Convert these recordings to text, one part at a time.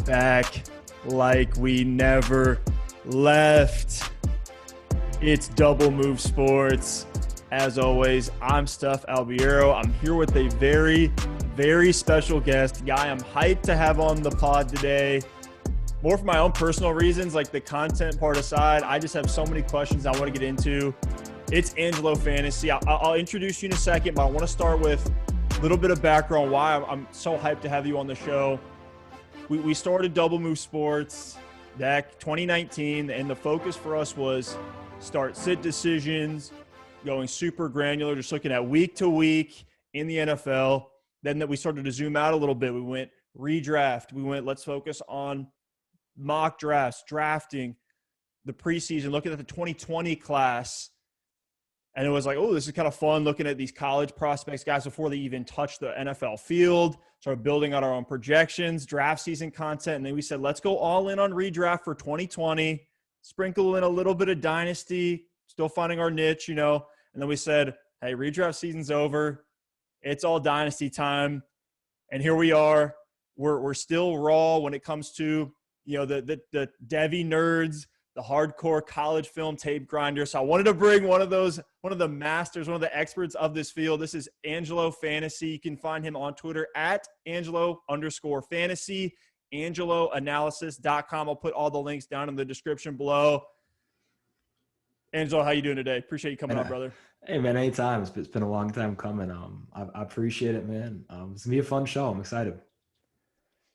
back like we never left. It's Double Move Sports. As always, I'm Stef Albiero. I'm here with a very, very special guest, guy I'm hyped to have on the pod today. More for my own personal reasons, like the content part aside, I just have so many questions I want to get into. It's Angelo Fantasy. I'll introduce you in a second, but I want to start with a little bit of background why I'm so hyped to have you on the show. We started Double Move Sports back 2019, and the focus for us was start-sit decisions, going super granular, just looking at week to week in the NFL. Then that we started to zoom out a little bit. We went redraft. We went, let's focus on mock drafts, drafting, the preseason, looking at the 2020 class. And it was like, oh, this is kind of fun looking at these college prospects, guys, before they even touch the NFL field. Started building out our own projections, draft season content. And then we said, let's go all in on redraft for 2020, sprinkle in a little bit of Dynasty, still finding our niche, you know. And then we said, hey, redraft season's over. It's all Dynasty time. And here we are. We're still raw when it comes to, you know, the Devy nerds, the hardcore college film tape grinder. So I wanted to bring one of the masters, one of the experts of this field. This is Angelo Fantasy. You can find him on Twitter at Angelo_fantasy, AngeloAnalysis.com. I'll put all the links down in the description below. Angelo, how you doing today? Appreciate you coming on, brother. Hey, man, anytime. It's been a long time coming. I appreciate it, man. It's going to be a fun show. I'm excited.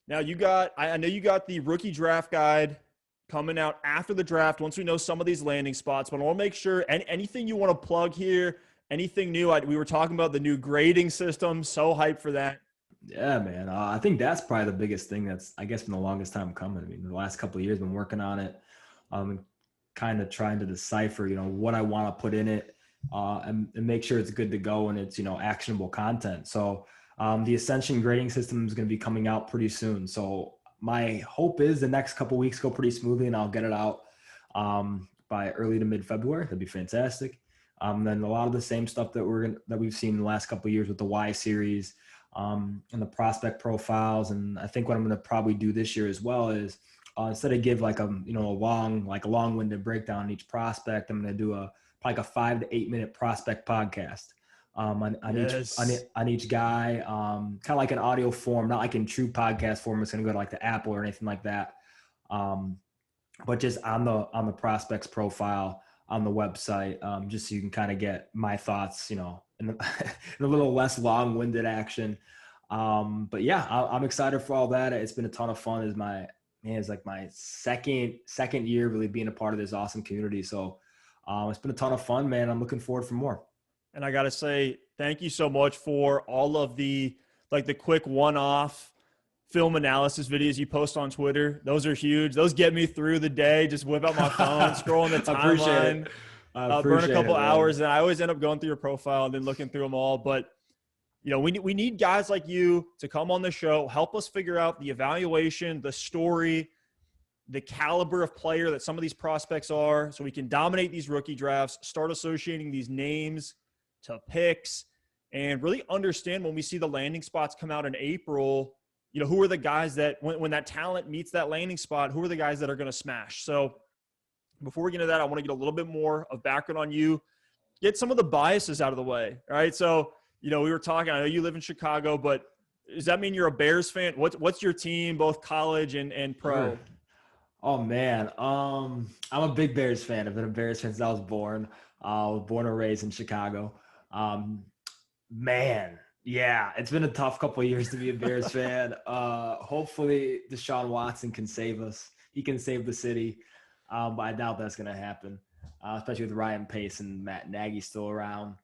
Now, I know you got the rookie draft guide coming out after the draft once we know some of these landing spots, but I want to make sure anything you want to plug here, anything new. We were talking about the new grading system. So hyped for that. Yeah, man. I think that's probably the biggest thing that's, I guess, been the longest time coming. I mean, the last couple of years, been working on it, and kind of trying to decipher, you know, what I want to put in it, and make sure it's good to go and it's, you know, actionable content. So the Ascension grading system is going to be coming out pretty soon. So my hope is the next couple of weeks go pretty smoothly and I'll get it out by early to mid-February. That'd be fantastic. Then a lot of the same stuff that we've seen in the last couple of years with the Y series and the prospect profiles. And I think what I'm going to probably do this year as well is instead of give like a long-winded breakdown on each prospect, I'm going to do like a 5 to 8 minute prospect podcast. On each guy, kind of like an audio form, not like in true podcast form. It's going to go to like the Apple or anything like that. But just on the prospects profile on the website, just so you can kind of get my thoughts, you know, in a little less long-winded action. But yeah, I'm excited for all that. It's been a ton of fun. It's like my second year really being a part of this awesome community. So it's been a ton of fun, man. I'm looking forward for more. And I got to say, thank you so much for all of the quick one-off film analysis videos you post on Twitter. Those are huge. Those get me through the day. Just whip out my phone, scroll on the timeline, burn a couple hours. And I always end up going through your profile and then looking through them all. But, you know, we need guys like you to come on the show, help us figure out the evaluation, the story, the caliber of player that some of these prospects are, so we can dominate these rookie drafts, start associating these names to picks, and really understand when we see the landing spots come out in April, you know, who are the guys that when that talent meets that landing spot, who are the guys that are going to smash? So before we get into that, I want to get a little bit more of background on you, get some of the biases out of the way. All right. So, you know, we were talking, I know you live in Chicago, but does that mean you're a Bears fan? What's your team, both college and pro? Sure. Oh man. I'm a big Bears fan. I've been a Bears fan since I was born. Born and raised in Chicago. Man, yeah, it's been a tough couple of years to be a Bears fan. Hopefully Deshaun Watson can save us. He can save the city. But I doubt that's going to happen, especially with Ryan Pace and Matt Nagy still around.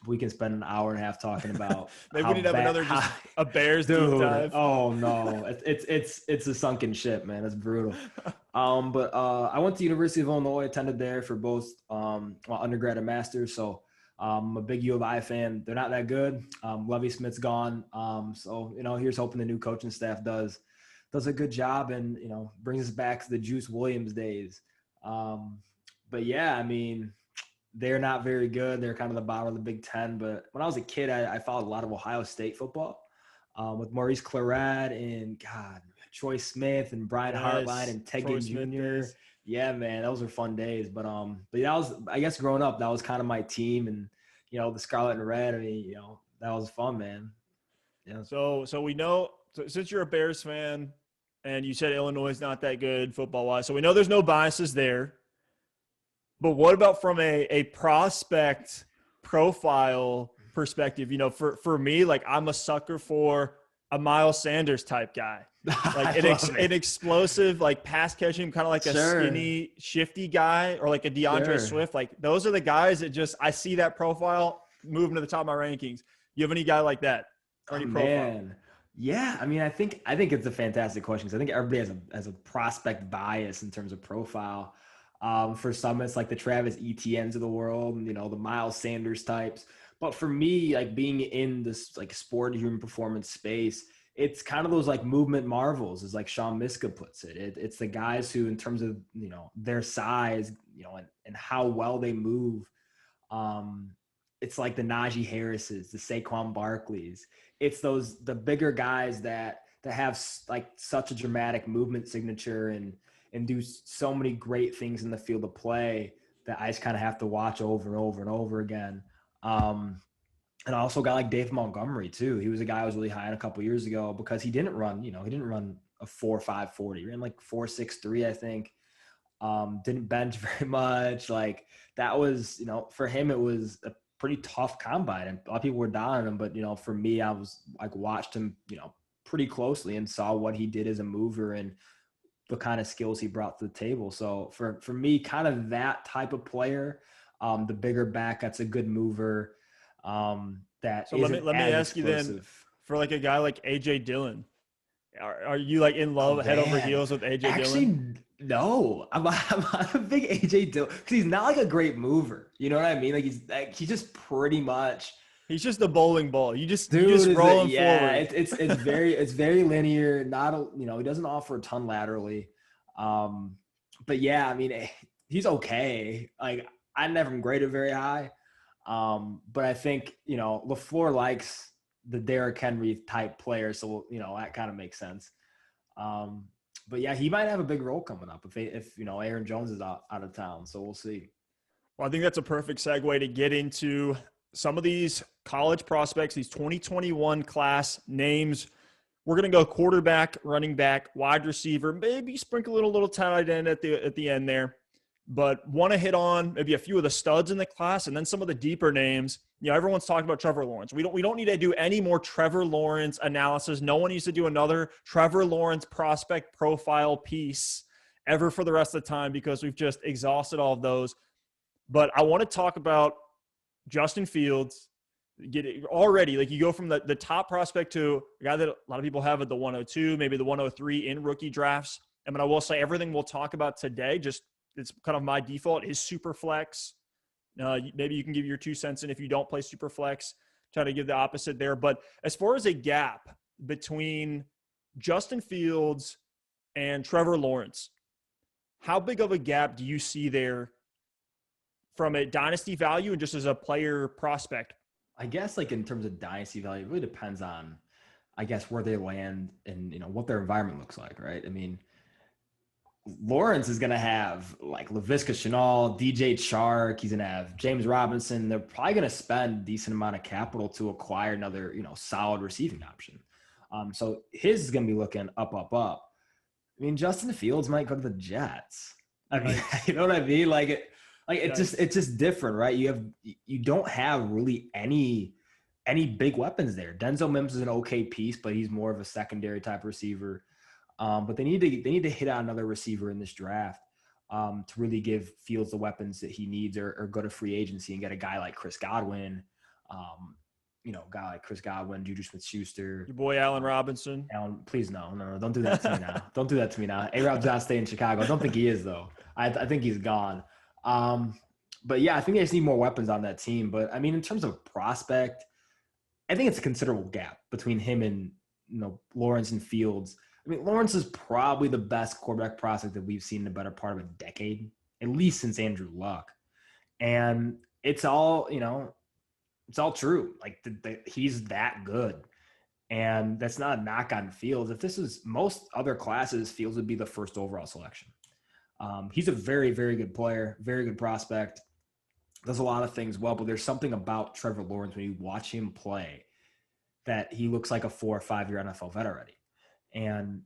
We can spend an hour and a half talking about maybe we need to have a Bears deep dive. Oh no, it's a sunken ship, man. It's brutal. But I went to University of Illinois, attended there for both undergrad and master's. So I'm a big U of I fan. They're not that good. Lovie Smith's gone. So, you know, here's hoping the new coaching staff does a good job and, you know, brings us back to the Juice Williams days. But yeah, I mean, they're not very good. They're kind of the bottom of the Big Ten. But when I was a kid, I followed a lot of Ohio State football. with Maurice Claret and Troy Smith and Brian Hartline and Tegan Jr. Yeah, man, those were fun days. But that was, I guess, growing up, that was kind of my team, and the Scarlet and Red. I mean, that was fun, man. Yeah. So we know, since you're a Bears fan, and you said Illinois is not that good football-wise, so we know there's no biases there. But what about from a prospect profile perspective? For me, like, I'm a sucker for a Miles Sanders type guy, like an explosive, like pass catching, kind of like a skinny, shifty guy, or like a DeAndre Swift. Like, those are the guys that I see that profile moving to the top of my rankings. You have any guy like that? Or any profile? Man. Yeah, I mean, I think it's a fantastic question, because I think everybody has a prospect bias in terms of profile. For some, it's like the Travis Etiennes of the world, and, the Miles Sanders types. But for me, like, being in this like sport human performance space, it's kind of those like movement marvels, as like Sean Miska puts it. It's the guys who, in terms of their size, and how well they move. It's like the Najee Harrises, the Saquon Barkleys. It's the bigger guys that have like such a dramatic movement signature and do so many great things in the field of play that I just kind of have to watch over and over and over again. And I also got like Dave Montgomery too. He was a guy I was really high on a couple years ago, because he didn't run a 4.5 40. He ran like 4.63, I think. Didn't bench very much. Like, that was, for him, it was a pretty tough combine, and a lot of people were down on him. But, for me, I was like, watched him, pretty closely, and saw what he did as a mover and the kind of skills he brought to the table. So for me, kind of that type of player, the bigger back, that's a good mover. That so let me ask you then, for like a guy like AJ Dillon, are you like in love head over heels with AJ Dillon? No, I'm a big AJ Dillon, because he's not like a great mover. You know what I mean? Like he's just pretty much. He's just a bowling ball. You just roll him forward. Yeah, it's very linear. He doesn't offer a ton laterally. But yeah, I mean, he's okay. Like, I never graded very high. But I think, LaFleur likes the Derrick Henry type player, so that kind of makes sense. But yeah, he might have a big role coming up if Aaron Jones is out of town. So we'll see. Well, I think that's a perfect segue to get into some of these college prospects, these 2021 class names. We're going to go quarterback, running back, wide receiver, maybe sprinkle in a little tight end at the end there. But want to hit on maybe a few of the studs in the class, and then some of the deeper names. Everyone's talking about Trevor Lawrence. We don't need to do any more Trevor Lawrence analysis. No one needs to do another Trevor Lawrence prospect profile piece ever for the rest of the time, because we've just exhausted all of those. But I want to talk about Justin Fields. Get it already, like, you go from the top prospect to a guy that a lot of people have at the 102, maybe the 103 in rookie drafts. And I will say, everything we'll talk about today, just it's kind of my default, is super flex. Maybe you can give your 2 cents in if you don't play super flex. Try to give the opposite there. But as far as a gap between Justin Fields and Trevor Lawrence, how big of a gap do you see there from a dynasty value and just as a player prospect? I guess, like, in terms of dynasty value, it really depends on, I guess, where they land and, what their environment looks like, right? I mean, Lawrence is going to have like LaVisca Chenault, DJ Chark. He's going to have James Robinson. They're probably going to spend a decent amount of capital to acquire another, solid receiving option. So his is going to be looking up. I mean, Justin Fields might go to the Jets. I mean, you know what I mean? It's just different, right? You don't have really any big weapons there. Denzel Mims is an okay piece, but he's more of a secondary type receiver. But they need to hit out another receiver in this draft to really give Fields the weapons that he needs, or go to free agency and get a guy like Chris Godwin, Juju Smith-Schuster. Your boy Allen Robinson. Allen, please no, don't do that to me now. Don't do that to me now. A-Rob's not staying in Chicago. I don't think he is, though. I think he's gone. But yeah, I think they just need more weapons on that team. But I mean, in terms of prospect, I think it's a considerable gap between him and Lawrence and Fields. I mean, Lawrence is probably the best quarterback prospect that we've seen in the better part of a decade, at least since Andrew Luck. And it's all, it's all true. Like, he's that good. And that's not a knock on Fields. If this is most other classes, Fields would be the first overall selection. He's a very, very good player, very good prospect. Does a lot of things well, but there's something about Trevor Lawrence when you watch him play that he looks like a 4 or 5 year NFL vet already. And,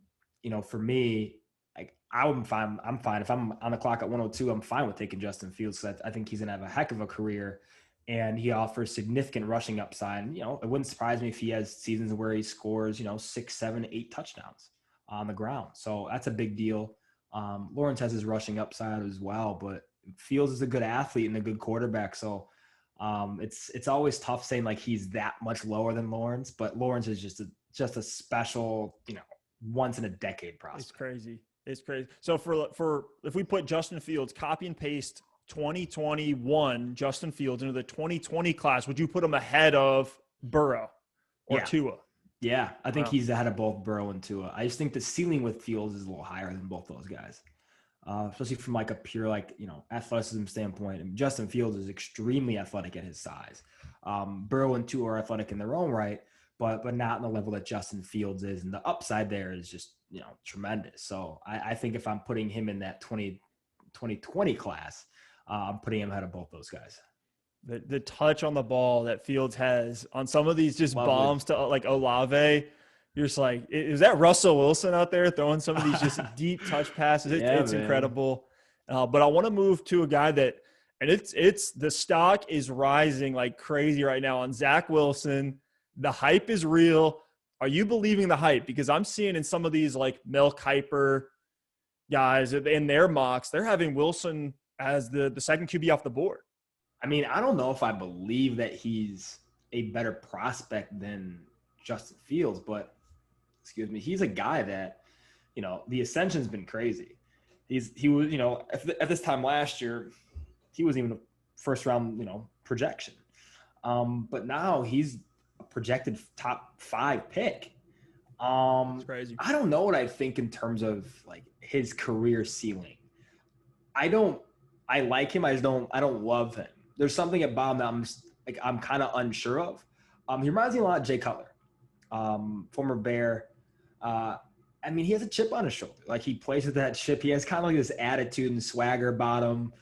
for me, like I'm fine. If I'm on the clock at 102, I'm fine with taking Justin Fields. I think he's going to have a heck of a career, and he offers significant rushing upside. And, it wouldn't surprise me if he has seasons where he scores, 6, 7, 8 touchdowns on the ground. So that's a big deal. Lawrence has his rushing upside as well, but Fields is a good athlete and a good quarterback. So it's always tough saying like he's that much lower than Lawrence, but Lawrence is just a special, once in a decade prospect. It's crazy. So for if we put Justin Fields, copy and paste 2021 Justin Fields into the 2020 class, would you put him ahead of Burrow or Tua? Yeah, I think he's ahead of both Burrow and Tua. I just think the ceiling with Fields is a little higher than both those guys, especially from like a pure athleticism standpoint. And Justin Fields is extremely athletic at his size. Burrow and Tua are athletic in their own right, but not in the level that Justin Fields is. And the upside there is just tremendous. So I think if I'm putting him in that 2020 class, I'm putting him ahead of both those guys. The touch on the ball that Fields has on some of these just bombs to like Olave, you're just like, is that Russell Wilson out there throwing some of these just deep touch passes? It's incredible. But I want to move to a guy that, and it's the stock is rising like crazy right now on Zach Wilson. The hype is real. Are you believing the hype? Because I'm seeing in some of these like Mel Kiper guys in their mocks, they're having Wilson as the second QB off the board. I mean, I don't know if I believe that he's a better prospect than Justin Fields, but he's a guy that, the ascension's been crazy. He was, at this time last year, he wasn't even a first round, projection. But now he's a projected top 5 pick. It's crazy. I don't know what I think in terms of like his career ceiling. I like him. I don't love him. There's something about him that I'm kind of unsure of. He reminds me a lot of Jay Cutler, former Bear. He has a chip on his shoulder. Like he plays with that chip. He has kind of like this attitude and swagger about him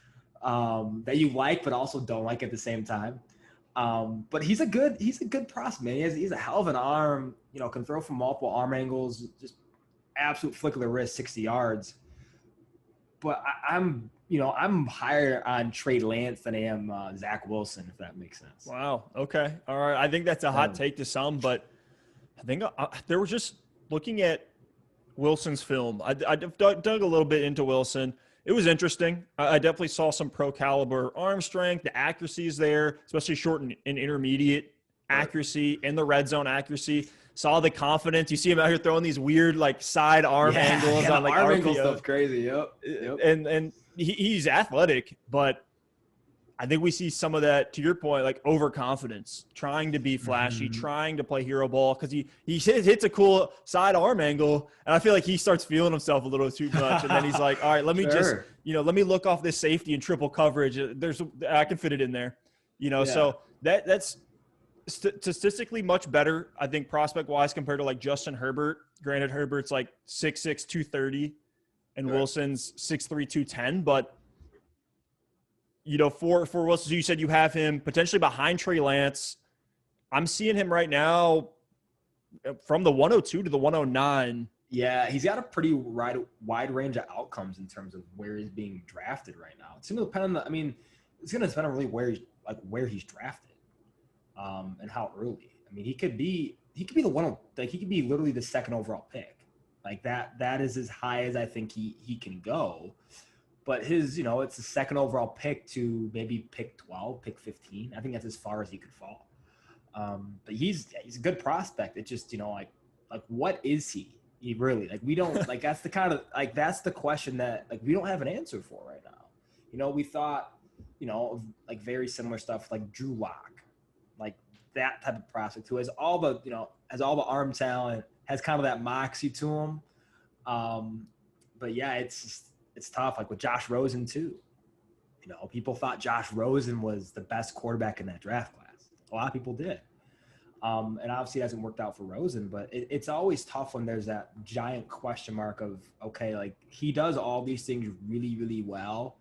that you like, but also don't like at the same time. But he's a good prospect, man. He's a hell of an arm. Can throw from multiple arm angles. Just absolute flick of the wrist, 60 yards. But I'm higher on Trey Lance than I am Zach Wilson, if that makes sense. Wow. Okay. All right. I think that's a hot take to some, but I think there was just looking at Wilson's film. I dug a little bit into Wilson. It was interesting. I definitely saw some pro caliber arm strength. The accuracy is there, especially short and intermediate accuracy and the red zone accuracy. Saw the confidence. You see him out here throwing these weird like side arm angles on like arm RPO. angle stuff crazy. Yep. And he's athletic, but I think we see some of that, to your point, like overconfidence, trying to be flashy, trying to play hero ball because he hits a cool side arm angle, and I feel like he starts feeling himself a little too much, and then he's like, all right, let me just let me look off this safety and triple coverage. I can fit it in there, So that's statistically much better, I think, prospect-wise compared to like Justin Herbert. Granted, Herbert's like 6'6", 230, and Wilson's 6'3", 210. But, for Wilson, so you said you have him potentially behind Trey Lance. I'm seeing him right now from the 102 to the 109. Yeah, he's got a pretty wide range of outcomes in terms of where he's being drafted right now. It's going to depend on it's going to depend on really where he's drafted. And how early. He could be the one, like he could be literally the second overall pick. Like that is as high as I think he can go. But his, it's the second overall pick to maybe pick 12, pick 15. I think that's as far as he could fall. But he's a good prospect. It's just, like what is he? He really, like, we don't, like, that's the question that, like, we don't have an answer for right now. We thought, like very similar stuff like Drew Lock. Like that type of prospect who has all the arm talent, has kind of that moxie to him. But yeah, it's tough. Like with Josh Rosen too. People thought Josh Rosen was the best quarterback in that draft class. A lot of people did. And obviously it hasn't worked out for Rosen, but it's always tough when there's that giant question mark of, okay, like he does all these things really, really well,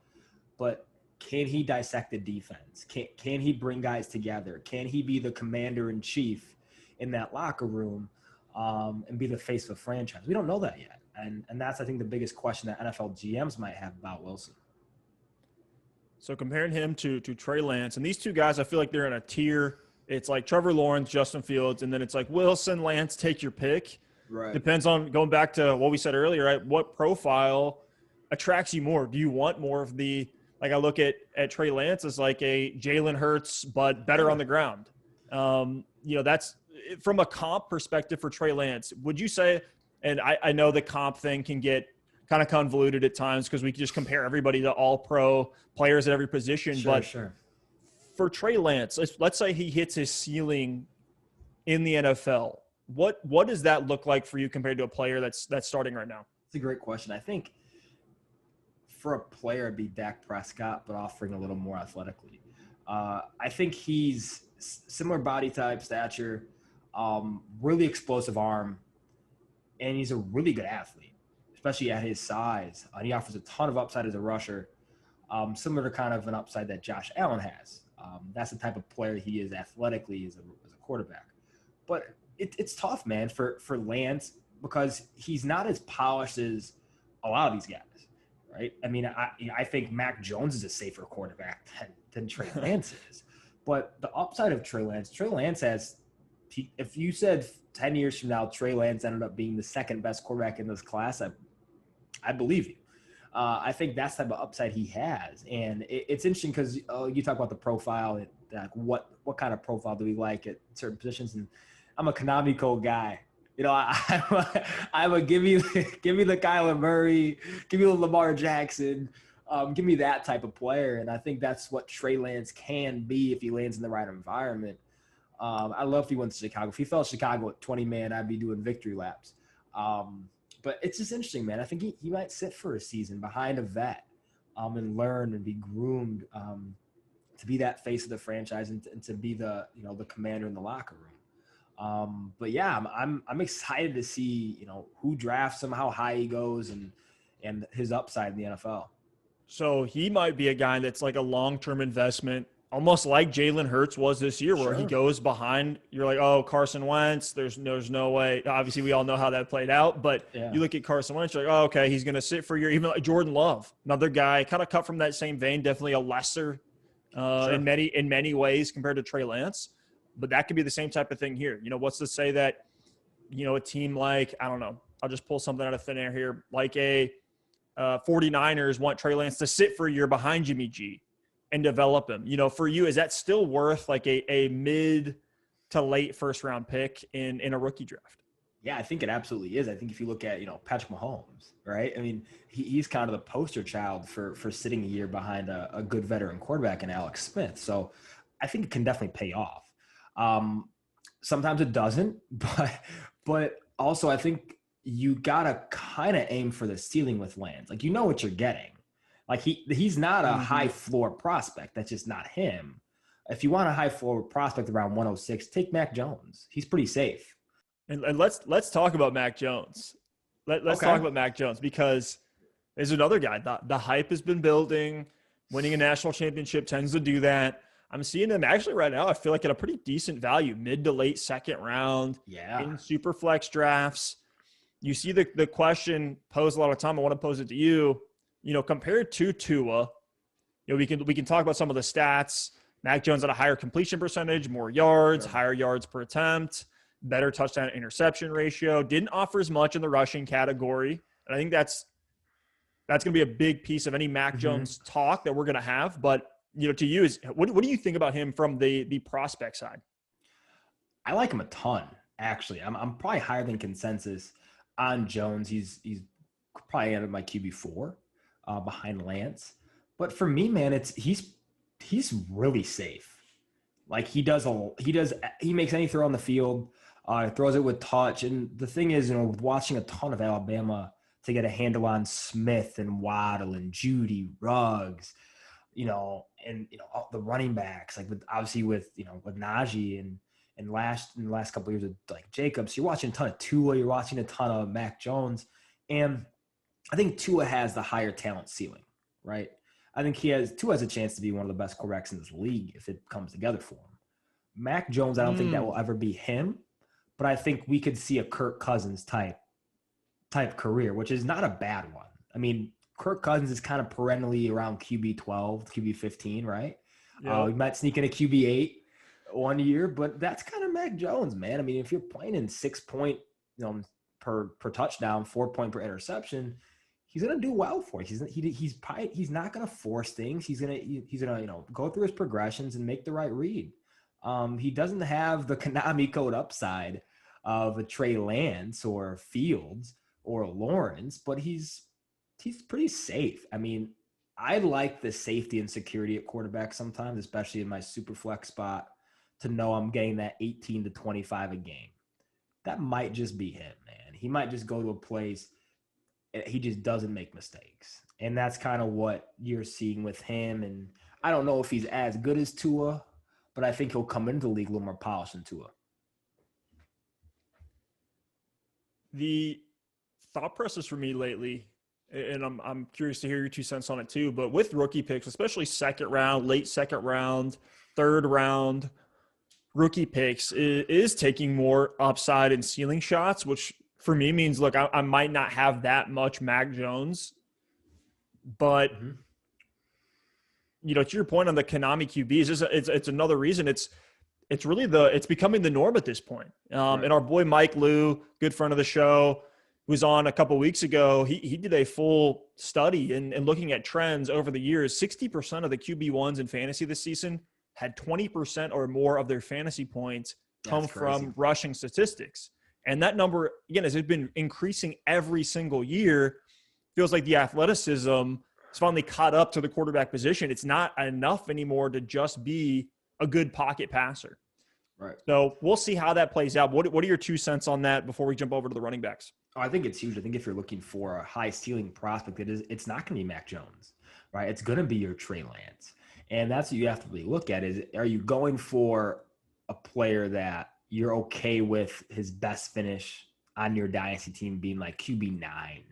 but can he dissect the defense? Can he bring guys together? Can he be the commander in chief in that locker room and be the face of a franchise? We don't know that yet. And that's, I think, the biggest question that NFL GMs might have about Wilson. So comparing him to Trey Lance, and these two guys, I feel like they're in a tier. It's like Trevor Lawrence, Justin Fields, and then it's like Wilson, Lance, take your pick. Right. Depends on, going back to what we said earlier, right? What profile attracts you more? Do you want more of the, like I look at Trey Lance as like a Jalen Hurts, but better on the ground. That's from a comp perspective for Trey Lance. Would you say, and I know the comp thing can get kind of convoluted at times because we can just compare everybody to all pro players at every position. Sure. For Trey Lance, let's say he hits his ceiling in the NFL. What does that look like for you compared to a player that's starting right now? It's a great question. I think for a player, it'd be Dak Prescott, but offering a little more athletically. I think he's similar body type, stature, really explosive arm, and he's a really good athlete, especially at his size. And he offers a ton of upside as a rusher, similar to kind of an upside that Josh Allen has. That's the type of player he is athletically as a quarterback. But it's tough, man, for Lance, because he's not as polished as a lot of these guys, right? I mean, I think Mac Jones is a safer quarterback than Trey Lance is. But the upside of Trey Lance has – if you said 10 years from now Trey Lance ended up being the second best quarterback in this class, I believe you. I think that's the type of upside he has. And it's interesting because you talk about the profile, like what kind of profile do we like at certain positions. And I'm a Konami Code guy. You know, I'm a give me the Kyler Murray, give me the Lamar Jackson, give me that type of player. And I think that's what Trey Lance can be if he lands in the right environment. I love if he went to Chicago. If he fell Chicago at 20 man, I'd be doing victory laps. But it's just interesting, man. I think he might sit for a season behind a vet and learn and be groomed to be that face of the franchise and to be the commander in the locker room. But yeah, I'm excited to see who drafts him, how high he goes, and his upside in the NFL. So he might be a guy that's like a long-term investment, almost like Jalen Hurts was this year, where he goes behind. You're like, oh, Carson Wentz, there's no way. Obviously, we all know how that played out. But you look at Carson Wentz, you're like, oh, okay, he's going to sit for a year. Even like Jordan Love, another guy, kind of cut from that same vein, definitely a lesser in many ways compared to Trey Lance. But that could be the same type of thing here. What's to say that, a team like, I don't know, I'll just pull something out of thin air here, like a 49ers want Trey Lance to sit for a year behind Jimmy G and develop him. For you, is that still worth like a mid to late first round pick in a rookie draft? Yeah, I think it absolutely is. I think if you look at, Patrick Mahomes, right? I mean, he's kind of the poster child for sitting a year behind a good veteran quarterback in Alex Smith. So I think it can definitely pay off. Sometimes it doesn't, but also I think you got to kind of aim for the ceiling with Lance. Like, what you're getting. Like he's not a high floor prospect. That's just not him. If you want a high floor prospect around 106, take Mac Jones. He's pretty safe. And let's talk about Mac Jones. Let's talk about Mac Jones, because there's another guy. The hype has been building. Winning a national championship tends to do that. I'm seeing him actually right now, I feel like at a pretty decent value, mid to late second round. Yeah. In super flex drafts. You see the question posed a lot of time. I want to pose it to you. Compared to Tua, we can talk about some of the stats. Mac Jones had a higher completion percentage, more yards, higher yards per attempt, better touchdown interception ratio. Didn't offer as much in the rushing category. And I think that's going to be a big piece of any Mac Jones talk that we're going to have. But, to you, is what do you think about him from the prospect side? I like him a ton, actually. I'm probably higher than consensus on Jones. He's probably out of my QB4 behind Lance. But for me, man, he's really safe. Like he makes any throw on the field, throws it with touch. And the thing is, watching a ton of Alabama to get a handle on Smith and Waddle and Judy, Ruggs, and the running backs, like with Najee and in the last couple of years with like Jacobs, you're watching a ton of Tua, you're watching a ton of Mac Jones. And I think Tua has the higher talent ceiling, right? I think Tua has a chance to be one of the best quarterbacks in this league if it comes together for him. Mac Jones, I don't think that will ever be him, but I think we could see a Kirk Cousins type career, which is not a bad one. I mean, Kirk Cousins is kind of perennially around QB 12, QB 15, right? Yep. We might sneak in a QB 8 one year, but that's kind of Mac Jones, man. I mean, if you're playing in 6 point, per touchdown, 4 point per interception, he's gonna do well for you. He's not gonna force things. He's gonna go through his progressions and make the right read. He doesn't have the Konami code upside of a Trey Lance or Fields or Lawrence, but he's pretty safe. I mean, I like the safety and security at quarterback sometimes, especially in my super flex spot, to know I'm getting that 18 to 25 a game. That might just be him, man. He might just go to a place, he just doesn't make mistakes. And that's kind of what you're seeing with him. And I don't know if he's as good as Tua, but I think he'll come into the league a little more polished than Tua. The thought process for me lately, and I'm curious to hear your 2 cents on it too, but with rookie picks, especially second round, late second round, third round, rookie picks is taking more upside and ceiling shots, which for me means, look, I might not have that much Mac Jones, but to your point on the Konami QBs, it's another reason it's really it's becoming the norm at this point. Right. And our boy Mike Liu, good friend of the show, was on a couple of weeks ago. He did a full study and looking at trends over the years. 60% of the QB1s in fantasy this season had 20% or more of their fantasy points come from rushing statistics. And that number, again, has been increasing every single year. Feels like the athleticism has finally caught up to the quarterback position. It's not enough anymore to just be a good pocket passer. Right. So we'll see how that plays out. What are your 2 cents on that before we jump over to the running backs? Oh, I think it's huge. I think if you're looking for a high ceiling prospect, it's not going to be Mac Jones, right? It's going to be your Trey Lance. And that's what you have to really look at is, are you going for a player that you're okay with his best finish on your dynasty team being like QB 9?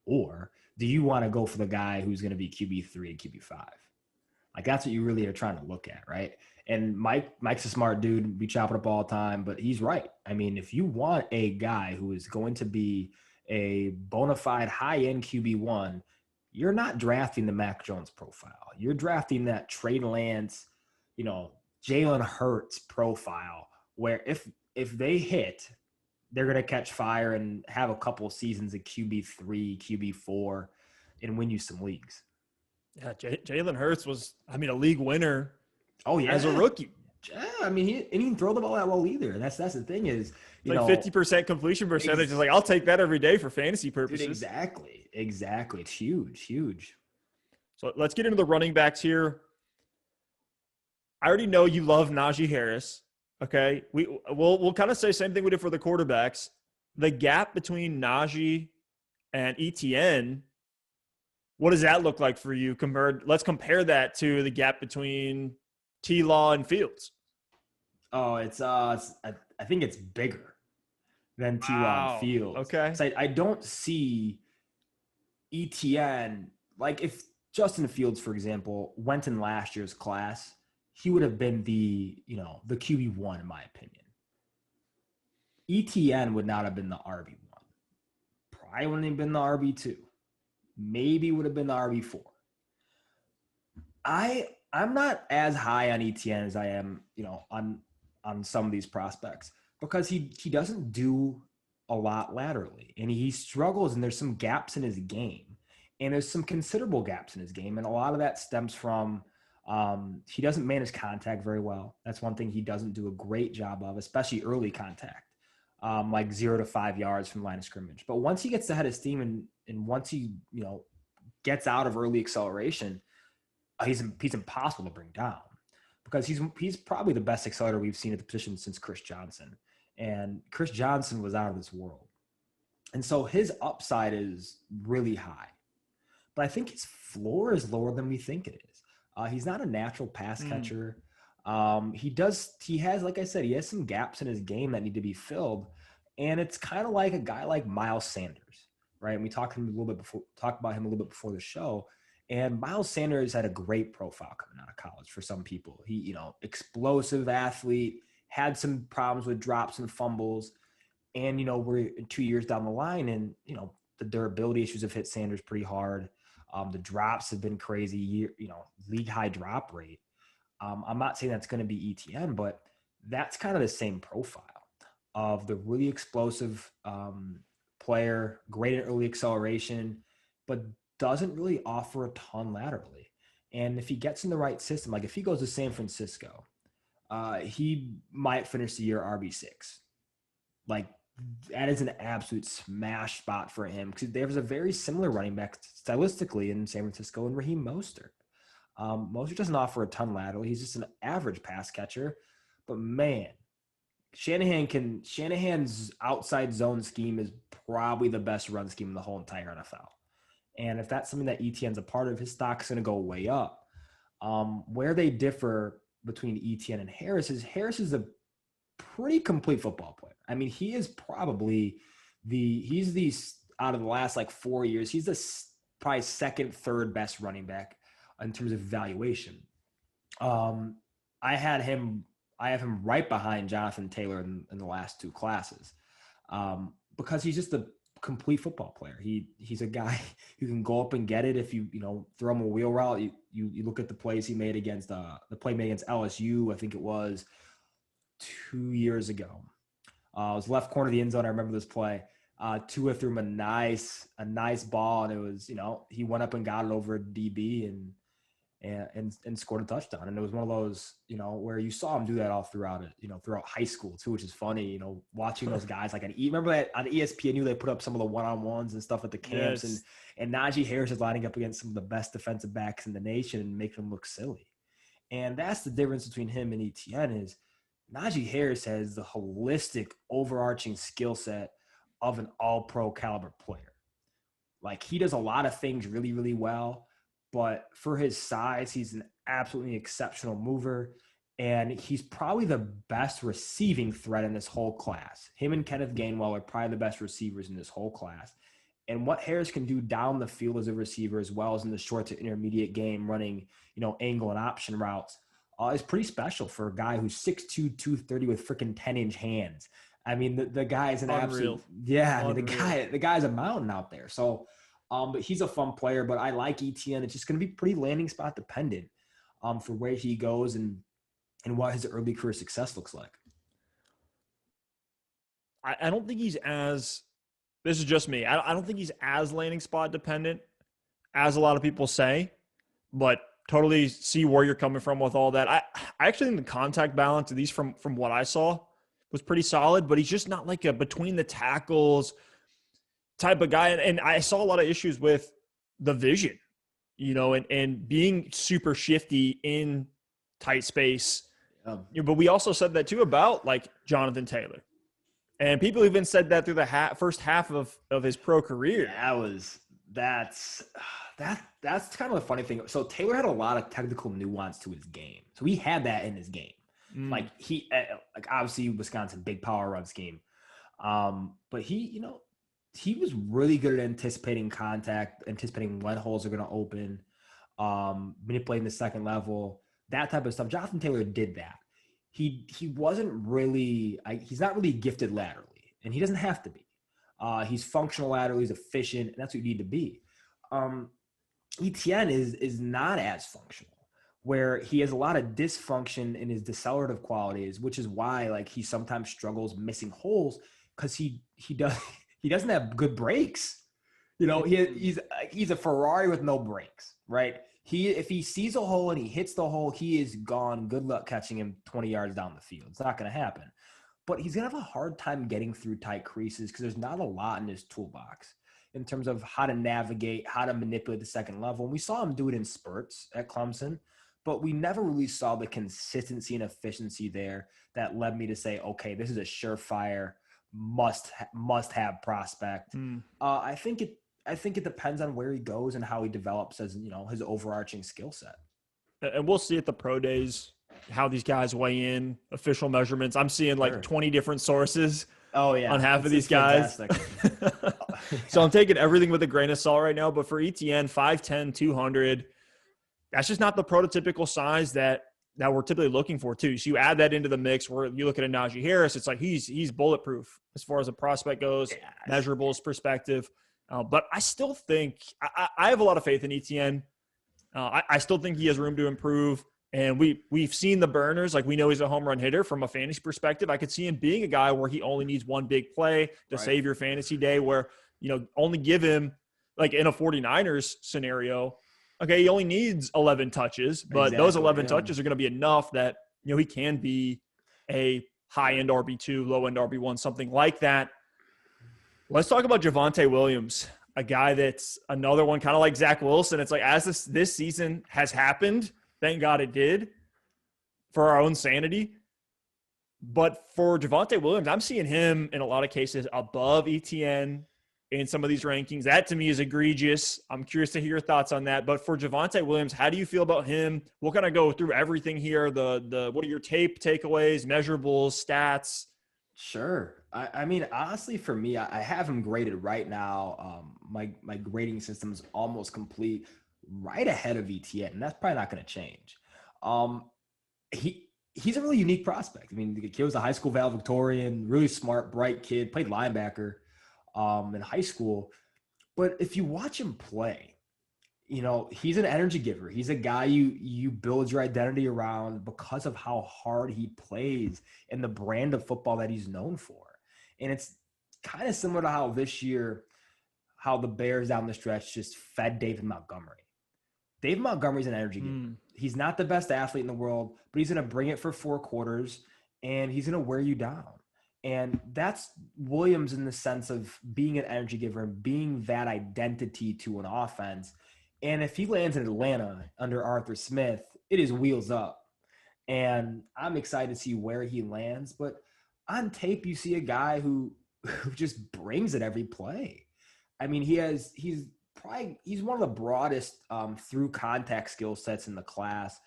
Or do you want to go for the guy who's going to be QB 3 and QB 5? Like, that's what you really are trying to look at, right? And Mike's a smart dude. We chop it up all the time, but he's right. I mean, if you want a guy who is going to be a bona fide high-end QB1, you're not drafting the Mac Jones profile. You're drafting that Trey Lance, Jalen Hurts profile, where if they hit, they're going to catch fire and have a couple of seasons at QB3, QB4, and win you some leagues. Yeah, Jalen Hurts was, a league winner. Oh yeah, as a rookie. Yeah, I mean, he didn't throw the ball that well either. That's the thing is, 50% completion percentage is like, I'll take that every day for fantasy purposes. Dude, exactly. It's huge. So let's get into the running backs here. I already know you love Najee Harris. Okay, we'll kind of say the same thing we did for the quarterbacks. The gap between Najee and Etienne, what does that look like for you? Let's compare that to the gap between T-Law and Fields. Oh, I think it's bigger than T-Law and Fields. Okay. So I don't see Etienne, like if Justin Fields, for example, went in last year's class, he would have been the QB1 in my opinion. Etienne would not have been the RB1. Probably wouldn't have been the RB2. Maybe would have been the RB4. I'm not as high on Etienne as I am, on some of these prospects because he doesn't do a lot laterally and he struggles and there's some gaps in his game and there's some considerable gaps in his game. And a lot of that stems from he doesn't manage contact very well. That's one thing he doesn't do a great job of, especially early contact, like 0 to 5 yards from the line of scrimmage. But once he gets ahead of steam and once he, gets out of early acceleration, he's impossible to bring down because he's probably the best accelerator we've seen at the position since Chris Johnson. And Chris Johnson was out of this world. And so his upside is really high. But I think his floor is lower than we think it is. He's not a natural pass catcher. He has, like I said, he has some gaps in his game that need to be filled. And it's kind of like a guy like Miles Sanders, right? And we talked about him a little bit before the show. And Miles Sanders had a great profile coming out of college for some people. He, explosive athlete, had some problems with drops and fumbles. And, we're 2 years down the line and, the durability issues have hit Sanders pretty hard. The drops have been crazy, league high drop rate. I'm not saying that's going to be Etienne, but that's kind of the same profile of the really explosive player, great at early acceleration, but doesn't really offer a ton laterally. And if he gets in the right system, like if he goes to San Francisco, he might finish the year RB6. Like that is an absolute smash spot for him because there's a very similar running back stylistically in San Francisco and Raheem Mostert. Mostert doesn't offer a ton laterally. He's just an average pass catcher. But man, Shanahan's outside zone scheme is probably the best run scheme in the whole entire NFL. And if that's something that Etienne's a part of, his stock's going to go way up. Where they differ between Etienne and Harris is a pretty complete football player. I mean, he is probably out of the last 4 years, he's the probably second, third best running back in terms of evaluation. I have him right behind Jonathan Taylor in the last two classes because he's just a complete football player. He's a guy who can go up and get it if you throw him a wheel route. You look at the plays he made against the play made against LSU. I think it was 2 years ago. It was left corner of the end zone. I remember this play. Tua threw him a nice ball, and it was he went up and got it over a DB and scored a touchdown. And it was one of those where you saw him do that all throughout it, throughout high school too, which is funny. Watching those guys remember that on ESPN, they put up some of the one-on-ones and stuff at the camps, yes. and Najee Harris is lining up against some of the best defensive backs in the nation and making them look silly. And that's the difference between him and Etienne is Najee Harris has the holistic, overarching skill set of an all-pro caliber player. He does a lot of things really, really well, but for his size, he's an absolutely exceptional mover, and he's probably the best receiving threat in this whole class. Him and Kenneth Gainwell are probably the best receivers in this whole class. And what Harris can do down the field as a receiver, as well as in the short to intermediate game, running, angle and option routes, is pretty special for a guy who's 6'2", 230 with freaking 10-inch hands. I mean, the guy is an absolute, yeah. I mean, the guy's a mountain out there. So, but he's a fun player. But I like Etienne. It's just going to be pretty landing spot dependent, for where he goes and what his early career success looks like. I don't think he's as. This is just me. I don't think he's as landing spot dependent as a lot of people say, but totally see where you're coming from with all that. I actually think the contact balance, at least from what I saw, was pretty solid, but he's just not like a between the tackles type of guy. And I saw a lot of issues with the vision, and being super shifty in tight space. But we also said that too about Jonathan Taylor. And people even said that through the first half of his pro career. That's kind of a funny thing. So Taylor had a lot of technical nuance to his game. So he had that in his game. He obviously Wisconsin, big power run scheme. But he was really good at anticipating contact, anticipating when holes are going to open, manipulating the second level, that type of stuff. Jonathan Taylor did that. He wasn't really he's not really gifted laterally, and he doesn't have to be. He's functional laterally, he's efficient, and that's what you need to be. Etienne is not as functional, where he has a lot of dysfunction in his decelerative qualities, which is why he sometimes struggles missing holes because he doesn't have good brakes. He's a Ferrari with no brakes, right? If he sees a hole and he hits the hole, he is gone. Good luck catching him 20 yards down the field. It's not going to happen. But he's going to have a hard time getting through tight creases because there's not a lot in his toolbox in terms of how to navigate, how to manipulate the second level. And we saw him do it in spurts at Clemson, but we never really saw the consistency and efficiency there that led me to say, okay, this is a surefire must-have prospect. I think it depends on where he goes and how he develops as his overarching skill set. And we'll see at the pro days how these guys weigh in, official measurements. I'm seeing like Sure. 20 different sources Oh yeah, on half of these guys. So I'm taking everything with a grain of salt right now. But for Etienne, 5'10", 200, that's just not the prototypical size that we're typically looking for too. So you add that into the mix where you look at a Najee Harris, it's like he's bulletproof as far as a prospect goes, measurables perspective. But I still think I have a lot of faith in Etienne. I still think he has room to improve. And we've seen the burners. Like, we know he's a home run hitter from a fantasy perspective. I could see him being a guy where he only needs one big play to save your fantasy day, where, only give him, like in a 49ers scenario, okay, he only needs 11 touches, but those 11 touches are going to be enough that, he can be a high-end RB2, low-end RB1, something like that. Let's talk about Javonte Williams, a guy that's another one kind of like Zach Wilson. It's like, as this season has happened, thank God it did, for our own sanity. But for Javonte Williams, I'm seeing him in a lot of cases above Etienne in some of these rankings. That to me is egregious. I'm curious to hear your thoughts on that. But for Javonte Williams, how do you feel about him? We'll kind of go through everything here. The what are your tape takeaways, measurables, stats? Sure. I mean, honestly, for me, I have him graded right now. My grading system is almost complete, right ahead of Etienne, and that's probably not going to change. He's a really unique prospect. I mean, the kid was a high school valedictorian, really smart, bright kid, played linebacker in high school. But if you watch him play, he's an energy giver. He's a guy you build your identity around because of how hard he plays and the brand of football that he's known for. And it's kind of similar to how this year, how the Bears down the stretch just fed David Montgomery. David Montgomery's an energy giver. He's not the best athlete in the world, but he's going to bring it for 4 quarters, and he's going to wear you down. And that's Williams in the sense of being an energy giver and being that identity to an offense. And if he lands in Atlanta under Arthur Smith, it is wheels up. And I'm excited to see where he lands. But on tape, you see a guy who just brings it every play. I mean, he's one of the broadest through contact skill sets in the class.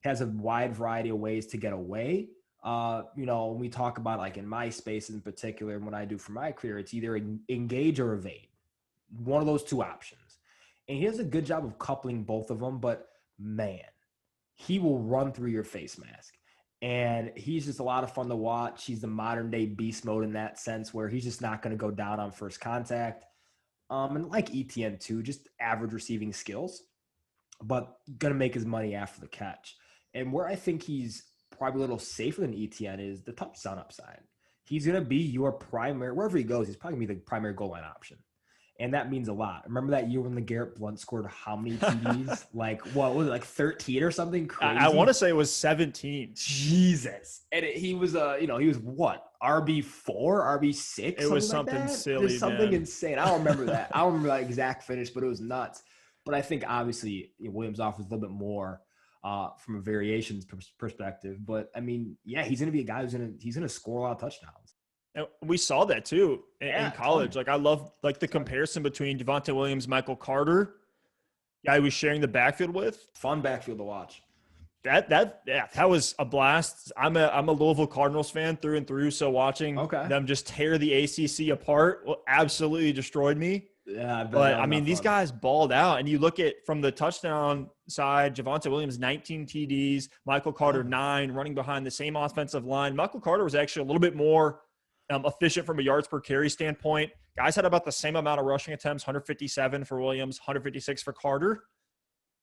Has a wide variety of ways to get away. When we talk about, like in my space in particular, and what I do for my career, it's either engage or evade. One of those 2 options. And he does a good job of coupling both of them, but man, he will run through your face mask. And he's just a lot of fun to watch. He's the modern day beast mode in that sense, where he's just not going to go down on first contact. And like Etienne too, just average receiving skills, but going to make his money after the catch. And where I think he's probably a little safer than Etienne is the touchdown upside. He's going to be your primary, wherever he goes, he's probably going to be the primary goal line option. And that means a lot. Remember that year when LeGarrette Blount scored how many TDs? Like, what was it, like 13 or something crazy? I want to say it was 17. Jesus. And he was, he was what? RB4, RB6? It was something silly. It was something insane. I don't remember that. I don't remember that exact finish, but it was nuts. But I think obviously Williams offers a little bit more from a variations perspective. But I mean, yeah, he's going to be a guy he's going to score a lot of touchdowns. And we saw that too in college. Like, I love like the comparison between Devonta Williams, Michael Carter, guy he was sharing the backfield with. Fun backfield to watch. That was a blast. I'm a Louisville Cardinals fan through and through, so watching them just tear the ACC apart absolutely destroyed me. Yeah, but I mean, these guys balled out, and you look at from the touchdown side, Javonte Williams 19 TDs, Michael Carter 9, running behind the same offensive line. Michael Carter was actually a little bit more efficient from a yards per carry standpoint. Guys had about the same amount of rushing attempts, 157 for Williams, 156 for Carter.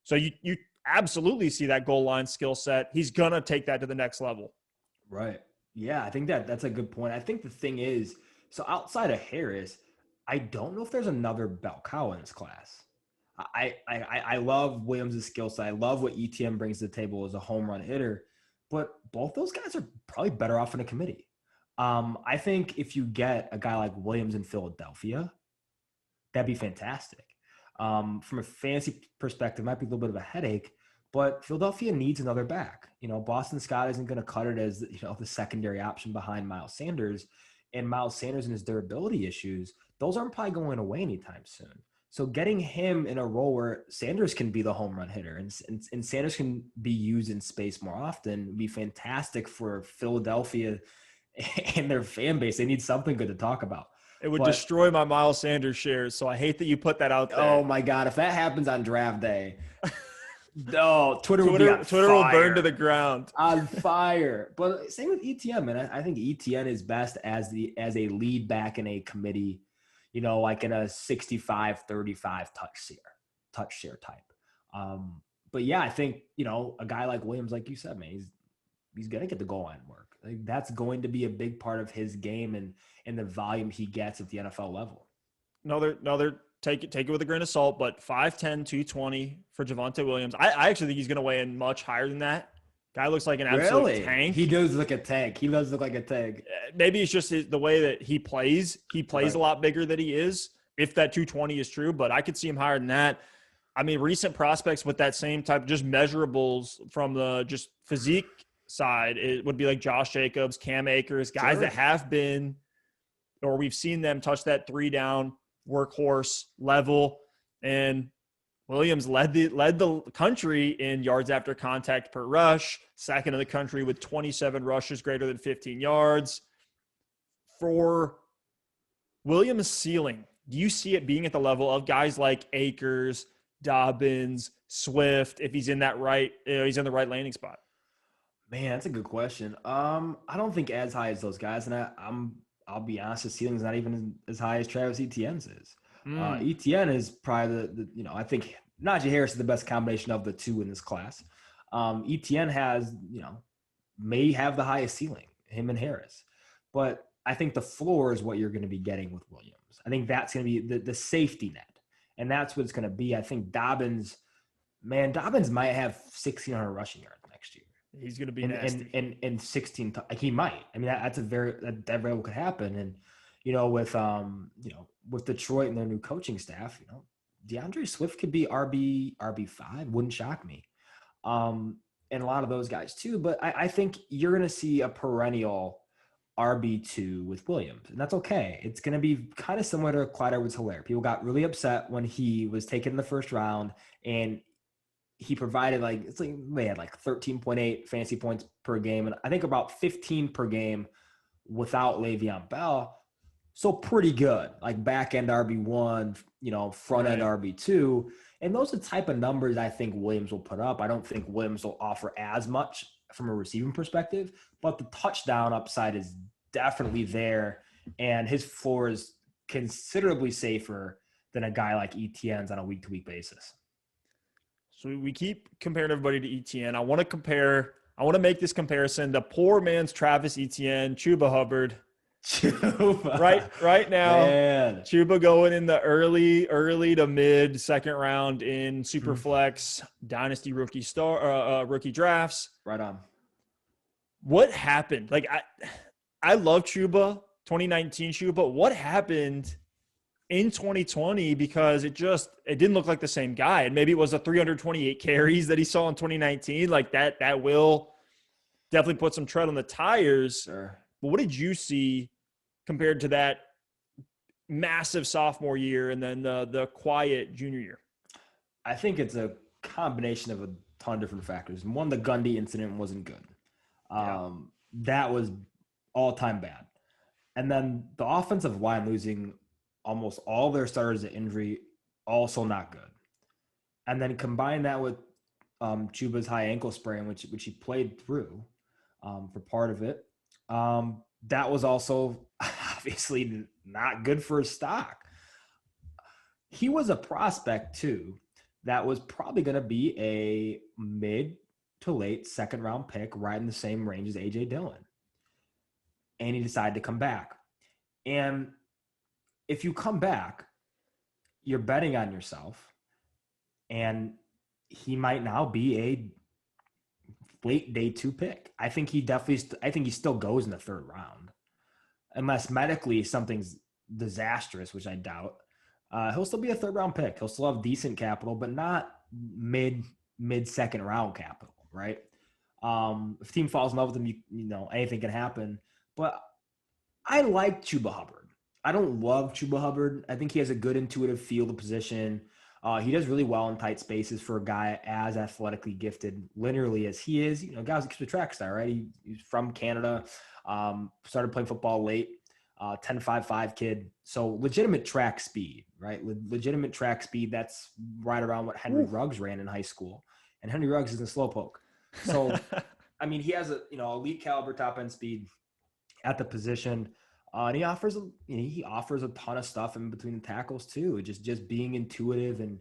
So you absolutely see that goal line skill set. He's going to take that to the next level. Right. Yeah, I think that's a good point. I think the thing is, so outside of Harris, I don't know if there's another bell cow in this class. I love Williams' skill set. I love what Etienne brings to the table as a home run hitter, but both those guys are probably better off in a committee. I think if you get a guy like Williams in Philadelphia, that'd be fantastic. From a fantasy perspective, it might be a little bit of a headache, but Philadelphia needs another back. Boston Scott isn't going to cut it as, the secondary option behind Miles Sanders, and Miles Sanders and his durability issues, those aren't probably going away anytime soon. So getting him in a role where Sanders can be the home run hitter and Sanders can be used in space more often would be fantastic for Philadelphia and their fan base. They need something good to talk about. It would destroy my Miles Sanders shares, so I hate that you put that out there. Oh, my God. If that happens on draft day, Twitter will be on Twitter fire. Will burn to the ground. On fire. But same with Etienne, man. I think Etienne is best as a lead back in a committee, like in a 65-35 touch share type. But yeah, I think, a guy like Williams, like you said, man, he's going to get the goal line work. Like, that's going to be a big part of his game and the volume he gets at the NFL level. They're take it with a grain of salt, but 5'10", 220 for Javonte Williams. I actually think he's going to weigh in much higher than that. Guy looks like an absolute tank. He does look a tank. He does look like a tank. Maybe it's just the way that he plays. He plays a lot bigger than he is, if that 220 is true, but I could see him higher than that. I mean, recent prospects with that same type, just measurables from the just physique side, it would be like Josh Jacobs, Cam Akers, guys that have been, or we've seen them touch that 3-down workhorse level. And Williams led the country in yards after contact per rush, second in the country with 27 rushes greater than 15 yards. For Williams' ceiling, do you see it being at the level of guys like Akers, Dobbins, Swift, if he's in that right, he's in the right landing spot? Man, that's a good question. I don't think as high as those guys, and I'll be honest, his ceiling's not even as high as Travis Etienne's is. Etienne is probably I think Najee Harris is the best combination of the two in this class. Etienne has, may have the highest ceiling, him and Harris. But I think the floor is what you're going to be getting with Williams. I think that's going to be the safety net. And that's what it's going to be. I think Dobbins might have 1,600 rushing yards next year. He's going to be nasty. And 16, he might. I mean, that very well could happen. And, with Detroit and their new coaching staff, DeAndre Swift could be RB5, wouldn't shock me. And a lot of those guys too. But I think you're going to see a perennial RB2 with Williams, and that's okay. It's going to be kind of similar to Clyde Edwards-Helaire. People got really upset when he was taken in the first round, and he provided they had 13.8 fantasy points per game, and I think about 15 per game without Le'Veon Bell. So pretty good, like back end RB1, front end RB2. And those are the type of numbers I think Williams will put up. I don't think Williams will offer as much from a receiving perspective, but the touchdown upside is definitely there. And his floor is considerably safer than a guy like Etienne's on a week-to-week basis. So we keep comparing everybody to Etienne. I want to make this comparison. The poor man's Travis Etienne, Chuba Hubbard. Chuba. Right now, man. Chuba going in the early to mid second round in Superflex Dynasty rookie drafts. Right on. What happened? I love Chuba, 2019 Chuba. What happened in 2020? Because it didn't look like the same guy. And maybe it was the 328 carries that he saw in 2019. Like that will definitely put some tread on the tires. Sure. But what did you see compared to that massive sophomore year and then the quiet junior year? I think it's a combination of a ton of different factors. One, the Gundy incident wasn't good. That was all-time bad. And then the offensive line losing almost all their starters to injury, also not good. And then combine that with Chuba's high ankle sprain, which he played through for part of it. That was also obviously not good for his stock. He was a prospect too that was probably going to be a mid to late second round pick, right in the same range as A.J. Dillon. And he decided to come back. And if you come back, you're betting on yourself, and he might now be a late day 2 pick. I think he still goes in the third round, unless medically something's disastrous, which I doubt. He'll still be a third round pick. He'll still have decent capital, but not mid second round capital, right? If a team falls in love with him, anything can happen. But I like Chuba Hubbard. I don't love Chuba Hubbard. I think he has a good intuitive feel of position. He does really well in tight spaces for a guy as athletically gifted, linearly as he is. Guys like the track star, right? He's from Canada, started playing football late, 10.55 kid. So legitimate track speed, right? Legitimate track speed. That's right around what Henry Ruggs ran in high school. And Henry Ruggs is a slowpoke. So, I mean, he has elite caliber top end speed at the position. And he offers a ton of stuff in between the tackles too. Just being intuitive and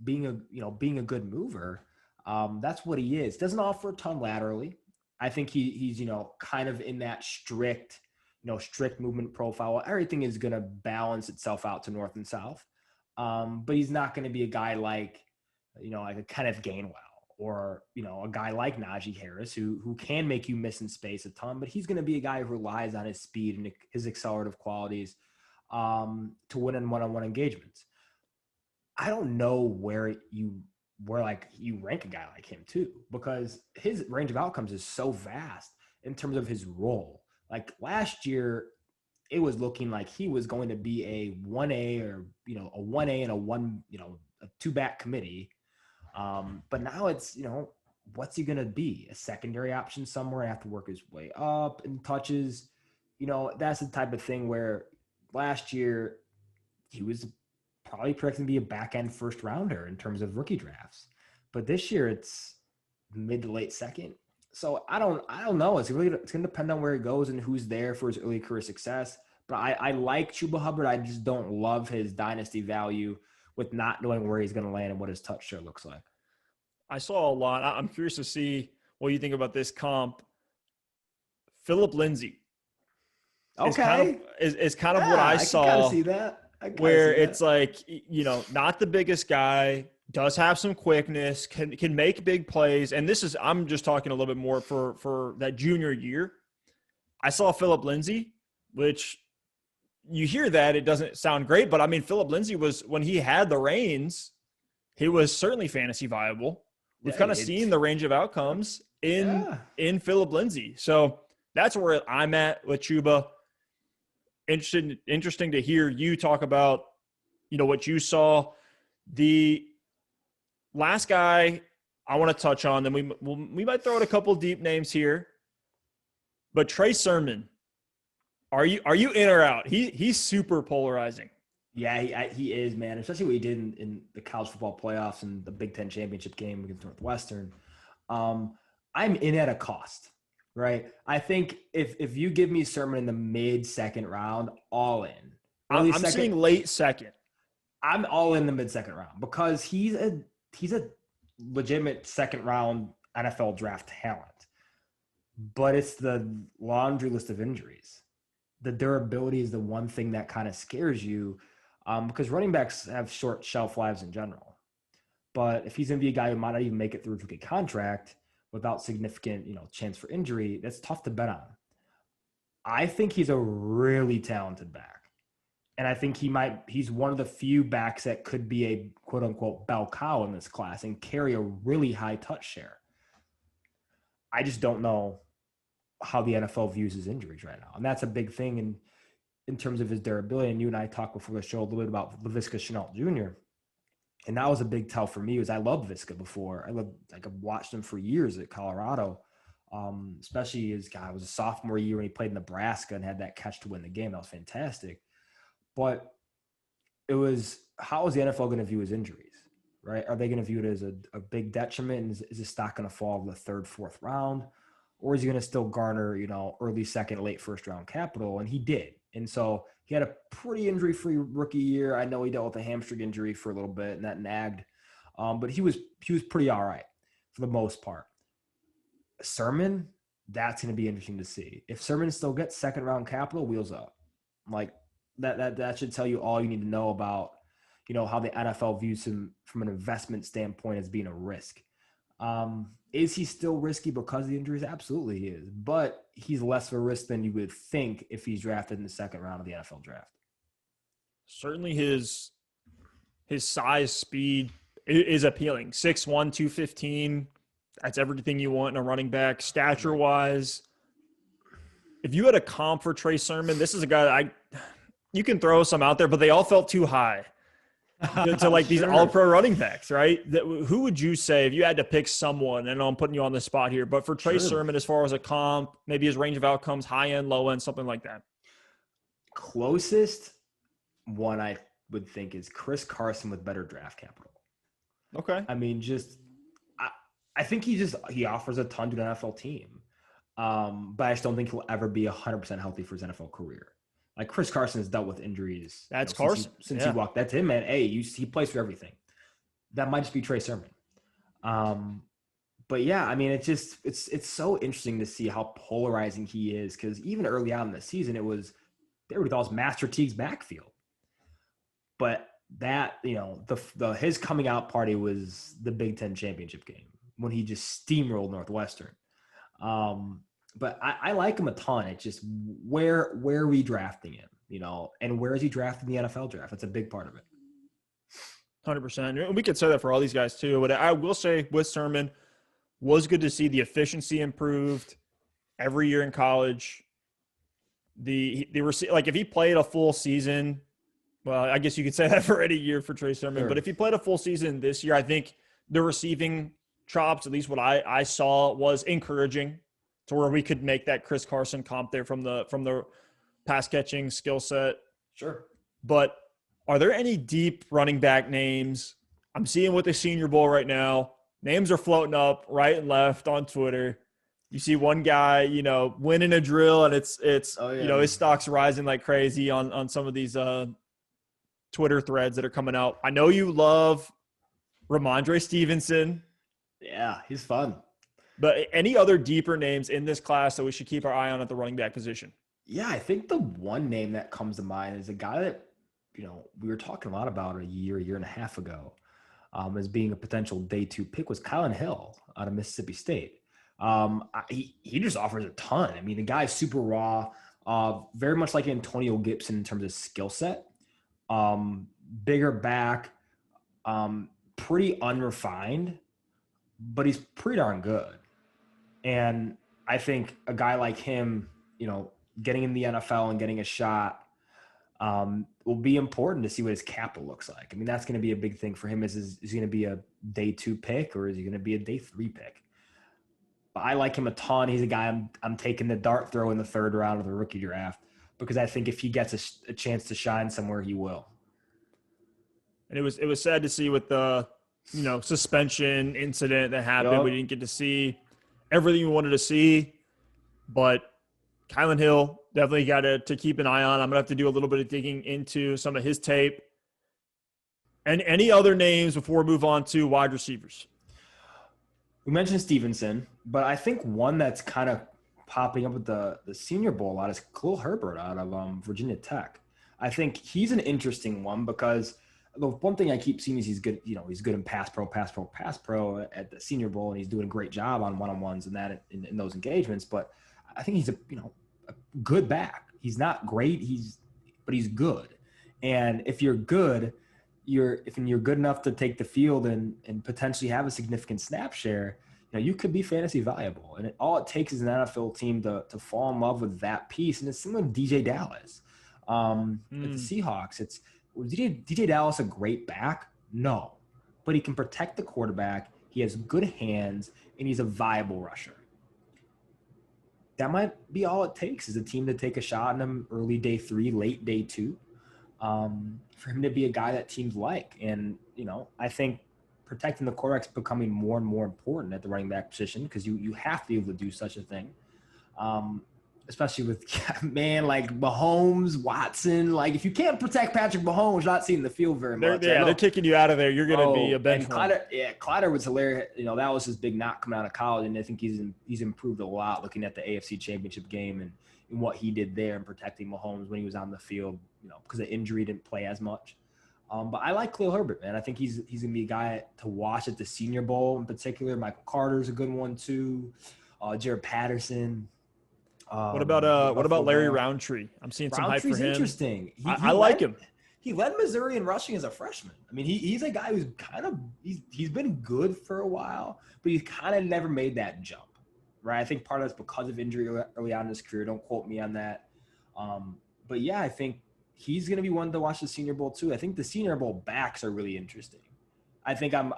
being a good mover. That's what he is. Doesn't offer a ton laterally. I think he's kind of in that strict movement profile. Everything is going to balance itself out to north and south. But he's not going to be a guy like a Kenneth Gainwell or, a guy like Najee Harris who can make you miss in space a ton, but he's going to be a guy who relies on his speed and his accelerative qualities to win in one-on-one engagements. I don't know where you rank a guy like him too, because his range of outcomes is so vast in terms of his role. Like last year, it was looking like he was going to be a 1A or, a 1A and a two-back committee. But now it's, what's he going to be? A secondary option somewhere, have to work his way up and touches. That's the type of thing where last year he was probably projected to be a back-end first rounder in terms of rookie drafts. But this year it's mid to late second. So I don't know. It's going to depend on where he goes and who's there for his early career success. But I like Chuba Hubbard. I just don't love his dynasty value with not knowing where he's going to land and what his touch share looks like. I saw a lot. I'm curious to see what you think about this comp. Philip Lindsay. Okay. Is kind of what I saw. I can kind of see that. Where it's like, not the biggest guy, does have some quickness, can make big plays. And I'm just talking a little bit more for that junior year. I saw Philip Lindsay, which you hear that, it doesn't sound great, but I mean, Philip Lindsay was, when he had the reins, he was certainly fantasy viable. We've kind of seen the range of outcomes in Philip Lindsay. So that's where I'm at with Chuba. Interesting to hear you talk about, what you saw. The last guy I want to touch on, then we might throw out a couple deep names here, but Trey Sermon. Are you in or out? He's super polarizing. Yeah, he is, man. Especially what he did in the college football playoffs and the Big Ten championship game against Northwestern. I'm in at a cost, right? I think if you give me Sermon in the mid-second round, all in. I'm seeing late second. I'm all in the mid-second round because he's a legitimate second-round NFL draft talent. But it's the laundry list of injuries. The durability is the one thing that kind of scares you because running backs have short shelf lives in general. But if he's going to be a guy who might not even make it through a rookie contract without significant, chance for injury, that's tough to bet on. I think he's a really talented back. And I think he's one of the few backs that could be a quote unquote bell cow in this class and carry a really high touch share. I just don't know how the NFL views his injuries right now. And that's a big thing in terms of his durability. And you and I talked before the show a little bit about LaVisca Chenault Jr. And that was a big tell for me was I loved Visca before. I've watched him for years at Colorado, especially his guy was a sophomore year when he played Nebraska and had that catch to win the game. That was fantastic. But it was, how is the NFL going to view his injuries, right? Are they going to view it as a big detriment? And is his stock going to fall in the third, fourth round? Or is he going to still garner, early second, late first round capital? And he did. And so he had a pretty injury-free rookie year. I know he dealt with a hamstring injury for a little bit and that nagged. But he was pretty all right for the most part. Sermon, that's going to be interesting to see. If Sermon still gets second round capital, wheels up. Like that should tell you all you need to know about, how the NFL views him from an investment standpoint as being a risk. Is he still risky because of the injuries? Absolutely he is. But he's less of a risk than you would think if he's drafted in the second round of the NFL draft. Certainly his size, speed is appealing. 6'1", 215. That's everything you want in a running back. Stature-wise, if you had a comp for Trey Sermon, this is a guy that you can throw some out there, but they all felt too high to like these all-pro running backs, right? Who would you say if you had to pick someone, and I'm putting you on the spot here, but for Trey Sermon, as far as a comp, maybe his range of outcomes, high end, low end, something like that? Closest one I would think is Chris Carson with better draft capital. Okay. I mean, I think he offers a ton to an NFL team. But I just don't think he'll ever be 100% healthy for his NFL career. Like Chris Carson has dealt with injuries. That's Carson. Since he walked. That's him, man. Hey, he plays for everything. That might just be Trey Sermon. But yeah, I mean, it's so interesting to see how polarizing he is, because even early on in the season, they were thought Master Teague's backfield. But that, his coming out party was the Big Ten championship game when he just steamrolled Northwestern. But I like him a ton. It's just where are we drafting him, and where is he drafted in the NFL draft? That's a big part of it. 100%. We could say that for all these guys too. But I will say with Sermon, was good to see the efficiency improved every year in college. Like if he played a full season, well, I guess you could say that for any year for Trey Sermon. Sure. But if he played a full season this year, I think the receiving chops, at least what I saw, was encouraging to where we could make that Chris Carson comp there from the pass catching skill set. Sure. But are there any deep running back names? I'm seeing with the Senior Bowl right now, names are floating up right and left on Twitter. You see one guy, winning a drill, and it's his stock's rising like crazy on some of these Twitter threads that are coming out. I know you love Ramondre Stevenson. Yeah, he's fun. But any other deeper names in this class that we should keep our eye on at the running back position? Yeah, I think the one name that comes to mind is a guy that, we were talking a lot about a year and a half ago as being a potential day 2 pick was Kylan Hill out of Mississippi State. He just offers a ton. I mean, the guy's super raw, very much like Antonio Gibson in terms of skill set. Bigger back, pretty unrefined, but he's pretty darn good. And I think a guy like him, getting in the NFL and getting a shot will be important to see what his capital looks like. I mean, that's going to be a big thing for him. Is he going to be a day 2 pick, or is he going to be a day 3 pick? But I like him a ton. He's a guy I'm taking the dart throw in the 3rd round of the rookie draft, because I think if he gets a chance to shine somewhere, he will. And it was sad to see with the suspension incident that happened. Yep. We didn't get to see everything we wanted to see, but Kylan Hill definitely got to keep an eye on. I'm going to have to do a little bit of digging into some of his tape. And any other names before we move on to wide receivers? We mentioned Stevenson, but I think one that's kind of popping up with the Senior Bowl a lot is Khalil Herbert out of Virginia Tech. I think he's an interesting one because the one thing I keep seeing is he's good. He's good in pass pro at the Senior Bowl, and he's doing a great job on one-on-ones and that in those engagements. But I think he's a good back. He's not great. But he's good. And if you're good, you're good enough to take the field and potentially have a significant snap share, you could be fantasy valuable. And all it takes is an NFL team to fall in love with that piece. And it's similar to DJ Dallas at the Seahawks. Was DJ Dallas a great back? No. But he can protect the quarterback. He has good hands, and he's a viable rusher. That might be all it takes is a team to take a shot on him early day 3, late day 2, for him to be a guy that teams like. And, I think protecting the quarterback is becoming more and more important at the running back position, because you have to be able to do such a thing. Especially with like Mahomes, Watson. Like, if you can't protect Patrick Mahomes, you're not seeing the field very much. They're kicking you out of there. You're going to be a bench. Clyder was hilarious. That was his big knock coming out of college, and I think he's improved a lot looking at the AFC Championship game and what he did there in protecting Mahomes when he was on the field. Because the injury didn't play as much. But I like Khalil Herbert, man. I think he's going to be a guy to watch at the Senior Bowl in particular. Michael Carter's a good one too. Jared Patterson. What about Larry Roundtree? I'm seeing some hype for him. Interesting. I like him. He led Missouri in rushing as a freshman. I mean, he's a guy who's he's been good for a while, but he's kind of never made that jump. right? I think part of that's because of injury early on in his career. Don't quote me on that. But yeah, I think he's going to be one to watch the Senior Bowl too. I think the Senior Bowl backs are really interesting. I think I'm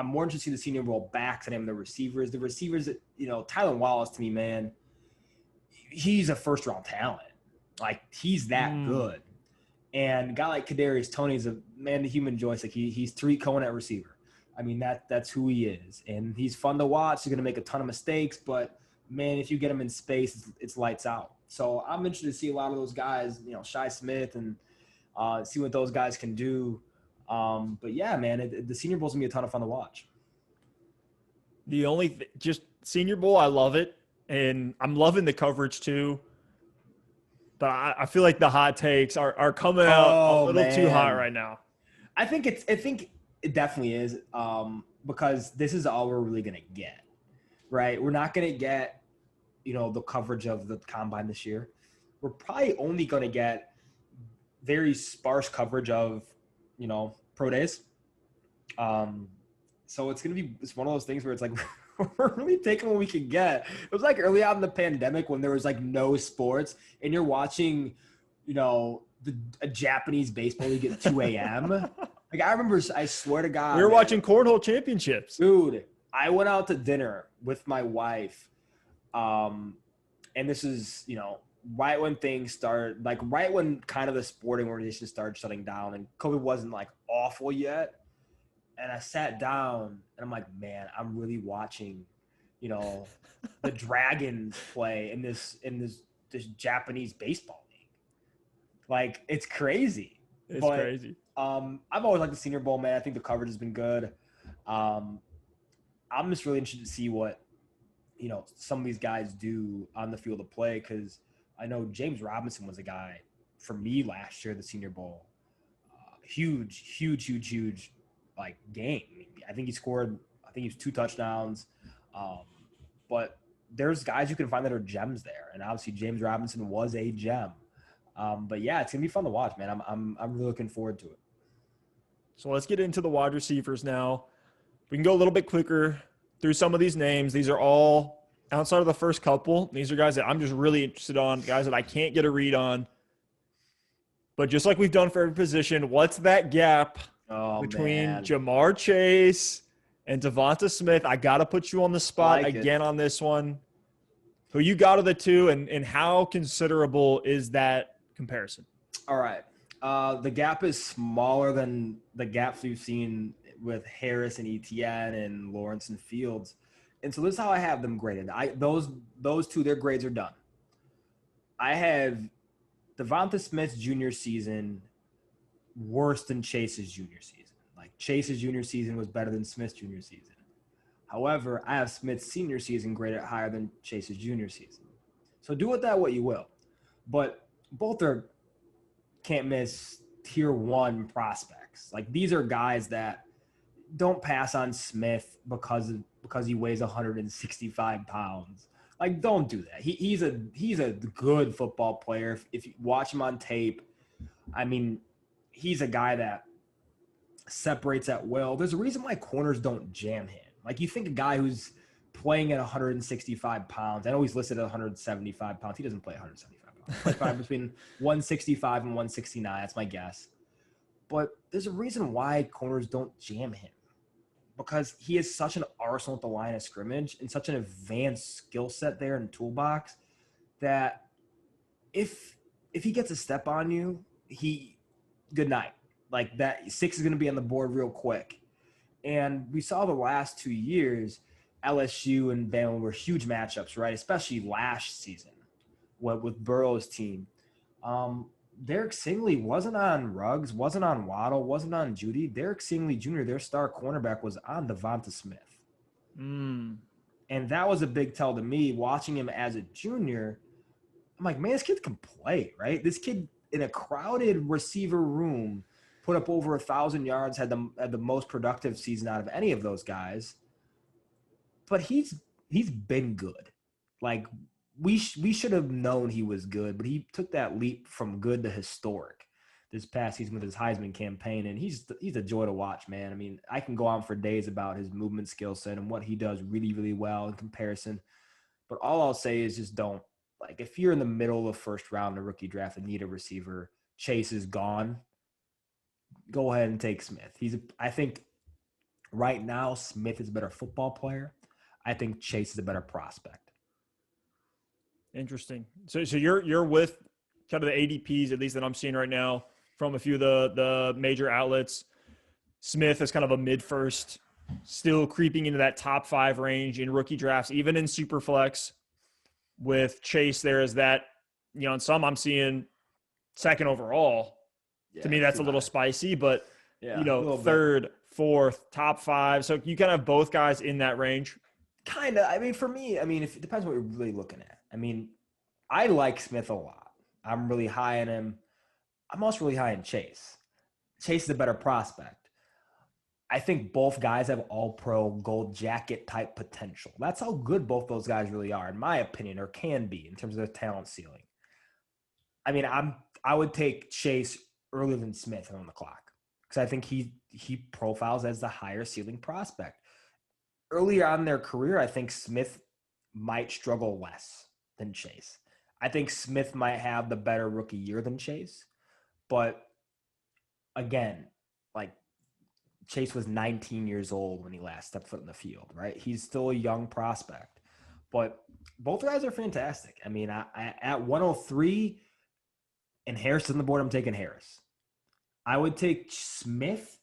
more interested in the Senior Bowl backs than I am the receivers. The receivers, Tylan Wallace to me, man, he's a first round talent. Like he's that good. And a guy like Kadarius Toney is a man, the human joystick. He's Tariq Cohen at receiver. I mean, that's who he is. And he's fun to watch. He's going to make a ton of mistakes, but man, if you get him in space, it's lights out. So I'm interested to see a lot of those guys, Shi Smith, and see what those guys can do. But yeah, man, the Senior Bowl is going to be a ton of fun to watch. Just Senior Bowl, I love it. And I'm loving the coverage too. But I feel like the hot takes are coming out a little too hot right now. I think it definitely is, because this is all we're really going to get, right? We're not going to get, the coverage of the combine this year. We're probably only going to get very sparse coverage of, pro days. So it's one of those things where it's like we're really taking what we can get. It was like early on in the pandemic when there was like no sports and you're watching, a Japanese baseball league at 2 a.m. Like I remember, I swear to God, we were watching cornhole championships. Dude, I went out to dinner with my wife. And this is, right when things started, like right when kind of the sporting organization started shutting down and COVID wasn't like awful yet. And I sat down and I'm like, man, I'm really watching, the Dragons play in this Japanese baseball league. Like it's crazy. It's crazy. I've always liked the Senior Bowl, man. I think the coverage has been good. I'm just really interested to see what, some of these guys do on the field of play, because I know James Robinson was a guy for me last year, the Senior Bowl. Huge, like game. I think he was 2 touchdowns. But there's guys you can find that are gems there. And obviously James Robinson was a gem. But yeah, it's going to be fun to watch, man. I'm really looking forward to it. So let's get into the wide receivers now. We can go a little bit quicker through some of these names. These are all outside of the first couple. These are guys that I'm just really interested on, guys that I can't get a read on. But just like we've done for every position, what's that gap between Jamar Chase and Devonta Smith? I got to put you on the spot again on this one. Who you got of the two, and how considerable is that comparison? All right. The gap is smaller than the gaps we've seen with Harris and Etienne and Lawrence and Fields. And so this is how I have them graded. Those two, their grades are done. I have Devonta Smith's junior season worse than Chase's junior season. Like Chase's junior season was better than Smith's junior season. However, I have Smith's senior season graded higher than Chase's junior season. So do with that what you will. But both are can't miss tier 1 prospects. Like these are guys that don't pass on Smith because he weighs 165 pounds. Like don't do that. He's a good football player. If you watch him on tape, I mean, he's a guy that separates at will. There's a reason why corners don't jam him. Like you think a guy who's playing at 165 pounds, I know he's listed at 175 pounds. He doesn't play 175 pounds. Like probably between 165 and 169. That's my guess. But there's a reason why corners don't jam him, because he has such an arsenal at the line of scrimmage and such an advanced skill set there in toolbox that if he gets a step on you, good night. Like that 6 is going to be on the board real quick. And we saw the last 2 years, LSU and Bama were huge matchups, right? Especially last season with Burrow's team. Derek Stingley wasn't on Ruggs, wasn't on Waddle, wasn't on Judy. Derek Stingley Jr., their star cornerback, was on Devonta Smith. And that was a big tell to me. Watching him as a junior, I'm like, man, this kid can play, right? This kid in a crowded receiver room put up over 1,000 yards, had the most productive season out of any of those guys. But he's been good. Like, we should have known he was good, but he took that leap from good to historic this past season with his Heisman campaign, and he's a joy to watch, man. I mean, I can go on for days about his movement skill set and what he does really, really well in comparison But all I'll say is just don't, like, if you're in the middle of the first round of rookie draft and need a receiver, Chase is gone, go ahead and take Smith. I think right now Smith is a better football player. I think Chase is a better prospect. Interesting. So you're with kind of the ADPs, at least that I'm seeing right now, from a few of the major outlets. Smith is kind of a mid-first, still creeping into that top 5 range in rookie drafts, even in Superflex. With Chase, there is that, in some I'm seeing second overall. Yeah, to me, that's a little spicy, but, third, fourth, top 5. So you kind of have both guys in that range. Kind of. I mean, for me, if it depends what you're really looking at. I like Smith a lot. I'm really high on him. I'm also really high on Chase. Chase is a better prospect. I think both guys have all-pro gold jacket type potential. That's how good both those guys really are, in my opinion, or can be in terms of their talent ceiling. I would take Chase earlier than Smith on the clock because I think he profiles as the higher ceiling prospect. Earlier on in their career, I think Smith might struggle less than Chase. I think Smith might have the better rookie year than Chase. But again, Chase was 19 years old when he last stepped foot in the field, right? He's still a young prospect. But both guys are fantastic. At 103 and Harris is on the board, I'm taking Harris. I would take Smith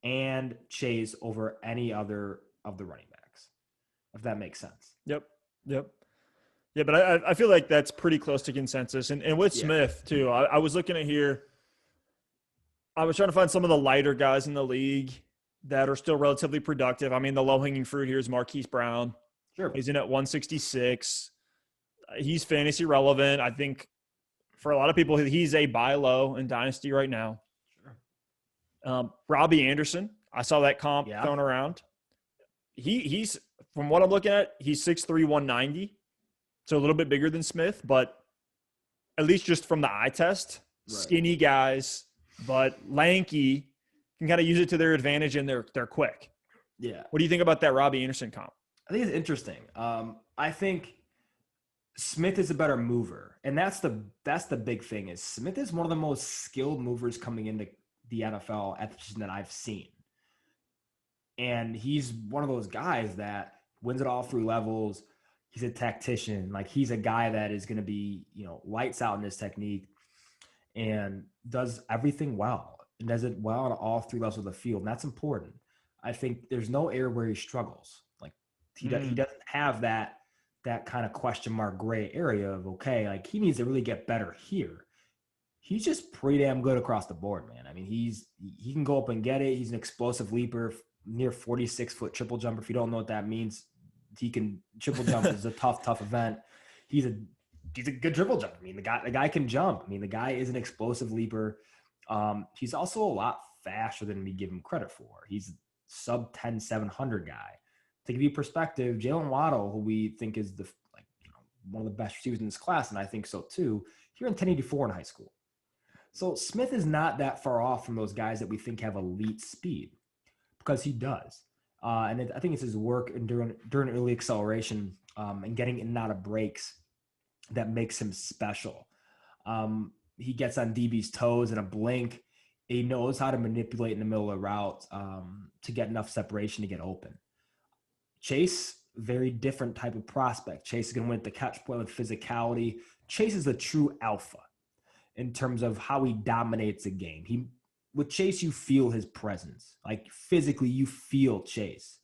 and Chase over any other of the running backs, if that makes sense. Yep. Yeah, but I feel like that's pretty close to consensus. And with Smith, too, I was looking at here. I was trying to find some of the lighter guys in the league that are still relatively productive. The low-hanging fruit here is Marquise Brown. Sure. He's in at 166. He's fantasy relevant. I think for a lot of people, he's a buy low in Dynasty right now. Sure. Robbie Anderson, I saw that comp thrown around. He's, from what I'm looking at, he's 6'3", 190. So a little bit bigger than Smith, but at least just from the eye test, skinny guys, but lanky, can kind of use it to their advantage, and they're quick. Yeah. What do you think about that Robbie Anderson comp? I think it's interesting. I think Smith is a better mover, and that's the big thing. Is Smith is one of the most skilled movers coming into the NFL at the position that I've seen, and he's one of those guys that wins it all through levels. He's a tactician. He's a guy that is going to be, lights out in his technique and does everything well and does it well on all 3 levels of the field. And that's important. I think there's no area where he struggles. He doesn't have that kind of question mark gray area of, he needs to really get better here. He's just pretty damn good across the board, man. He can go up and get it. He's an explosive leaper, near 46-foot triple jumper. If you don't know what that means, he can triple jump. Is a tough event. He's a good triple jumper. The guy can jump. The guy is an explosive leaper. He's also a lot faster than we give him credit for. He's sub 10-700 guy. To give you perspective, Jaylen Waddle, who we think is one of the best receivers in this class, and I think so too, he ran 1084 in high school. So Smith is not that far off from those guys that we think have elite speed, because he does. I think it's his work during early acceleration and getting in and out of breaks that makes him special. He gets on DB's toes in a blink. He knows how to manipulate in the middle of the route to get enough separation to get open. Chase, very different type of prospect. Chase is going to win at the catch point with physicality. Chase is a true alpha in terms of how he dominates a game. With Chase, you feel his presence. Physically, you feel Chase.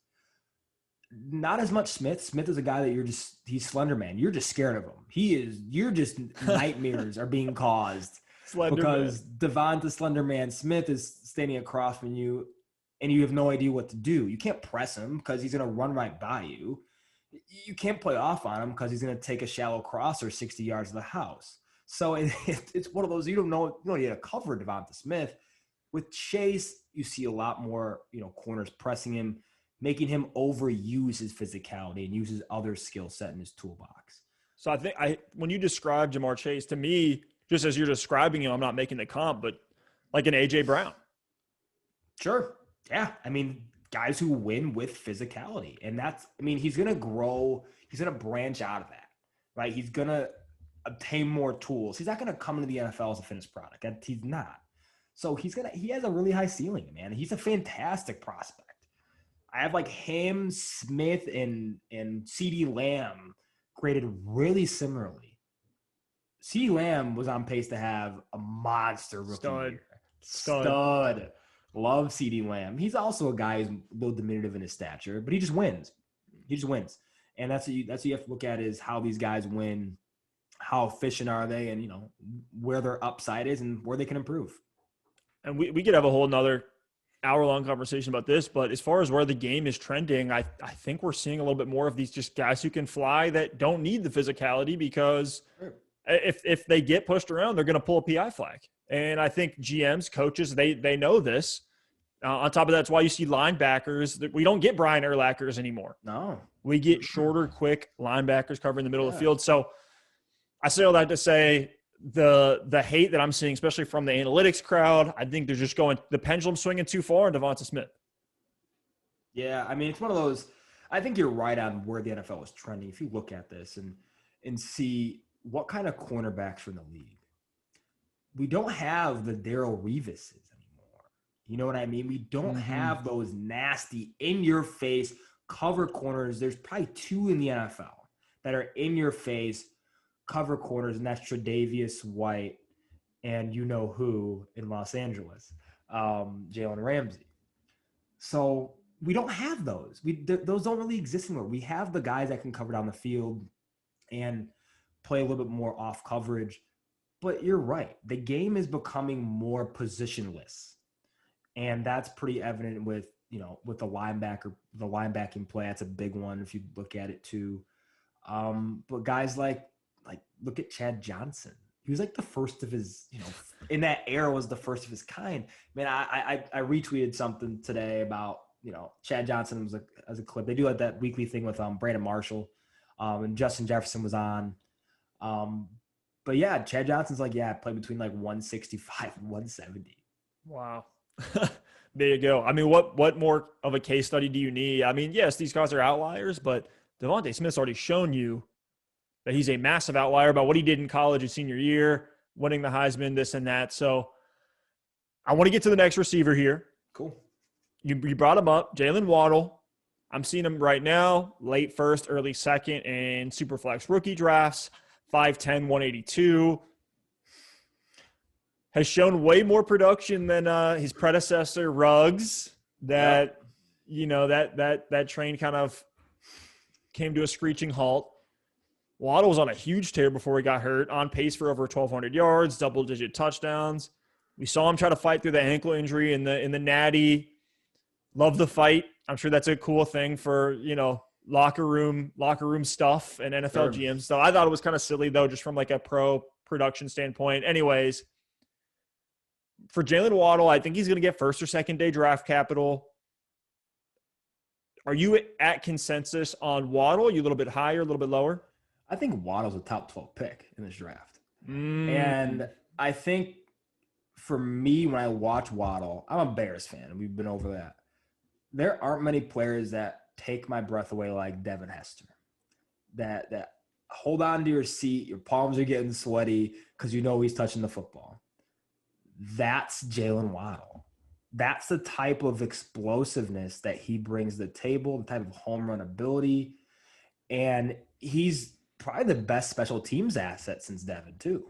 Not as much Smith. Smith is a guy that he's slender man. You're just scared of him. You're just nightmares are being caused because Devonta slender man Smith is standing across from you and you have no idea what to do. You can't press him because he's going to run right by you. You can't play off on him because he's going to take a shallow crosser 60 yards to the house. So it's one of those, you don't know how to cover Devonta Smith. With Chase, you see a lot more, corners pressing him, making him overuse his physicality and use his other skill set in his toolbox. So I think when you describe Jamar Chase, to me, just as you're describing him, I'm not making the comp, but like an A.J. Brown. Sure. Yeah. Guys who win with physicality. And he's going to grow. he's going to branch out of that, right? He's going to obtain more tools. He's not going to come into the NFL as a finished product. He's not. So he has a really high ceiling, man. He's a fantastic prospect. I have like him, Smith, and CeeDee Lamb graded really similarly. CeeDee Lamb was on pace to have a monster rookie year. Stud. Love CeeDee Lamb. He's also a guy who's a little diminutive in his stature, but he just wins. And that's what you have to look at, is how these guys win, how efficient are they, and where their upside is and where they can improve. And we could have a whole nother hour-long conversation about this, but as far as where the game is trending, I think we're seeing a little bit more of these just guys who can fly that don't need the physicality, because if they get pushed around, they're going to pull a PI flag. And I think GMs, coaches, they know this. On top of that, that's why you see linebackers. That we don't get Brian Urlachers anymore. No. We get shorter, quick linebackers covering the middle of the field. So I say all that to say, the hate that I'm seeing, especially from the analytics crowd, I think they're just going the pendulum swinging too far on Devonta Smith. Yeah, I mean, it's one of those. I think you're right on where the NFL is trending. If you look at this and see what kind of cornerbacks are in the league, we don't have the Darrelle Revises anymore. You know what I mean? We don't have those nasty in-your-face cover corners. There's probably two in the NFL that are in-your-face cover corners, and that's Tre'Davious White and who in Los Angeles, Jalen Ramsey. So we don't have those. Those don't really exist anymore. We have the guys that can cover down the field and play a little bit more off coverage. But you're right. The game is becoming more positionless, and that's pretty evident with the linebacking play. That's a big one if you look at it too. But guys like look at Chad Johnson. He was like the first of his, in that era was the first of his kind. Man, I retweeted something today about, Chad Johnson was as a clip. They do like that weekly thing with Brandon Marshall, and Justin Jefferson was on. But yeah, Chad Johnson's played between 165 and 170. Wow. There you go. I mean, what more of a case study do you need? I mean, yes, these guys are outliers, but Devonta Smith's already shown you that he's a massive outlier about what he did in college his senior year, winning the Heisman, this and that. So I want to get to the next receiver here. Cool. You brought him up, Jaylen Waddle. I'm seeing him right now, late first, early second in Superflex rookie drafts, 5'10", 182. Has shown way more production than his predecessor, Ruggs. That train kind of came to a screeching halt. Waddle was on a huge tear before he got hurt, on pace for over 1,200 yards, double-digit touchdowns. We saw him try to fight through the ankle injury in the Natty. Love the fight. I'm sure that's a cool thing for, locker room stuff and NFL GM stuff. I thought it was kind of silly, though, just from a pro production standpoint. Anyways, for Jaylen Waddle, I think he's going to get first or second day draft capital. Are you at consensus on Waddle? Are you a little bit higher, a little bit lower? I think Waddle's a top 12 pick in this draft. And I think for me, when I watch Waddle, I'm a Bears fan, and we've been over that. There aren't many players that take my breath away like Devin Hester. That hold on to your seat, your palms are getting sweaty because he's touching the football. That's Jaylen Waddle. That's the type of explosiveness that he brings to the table, the type of home run ability. And he's probably the best special teams asset since Devin, too.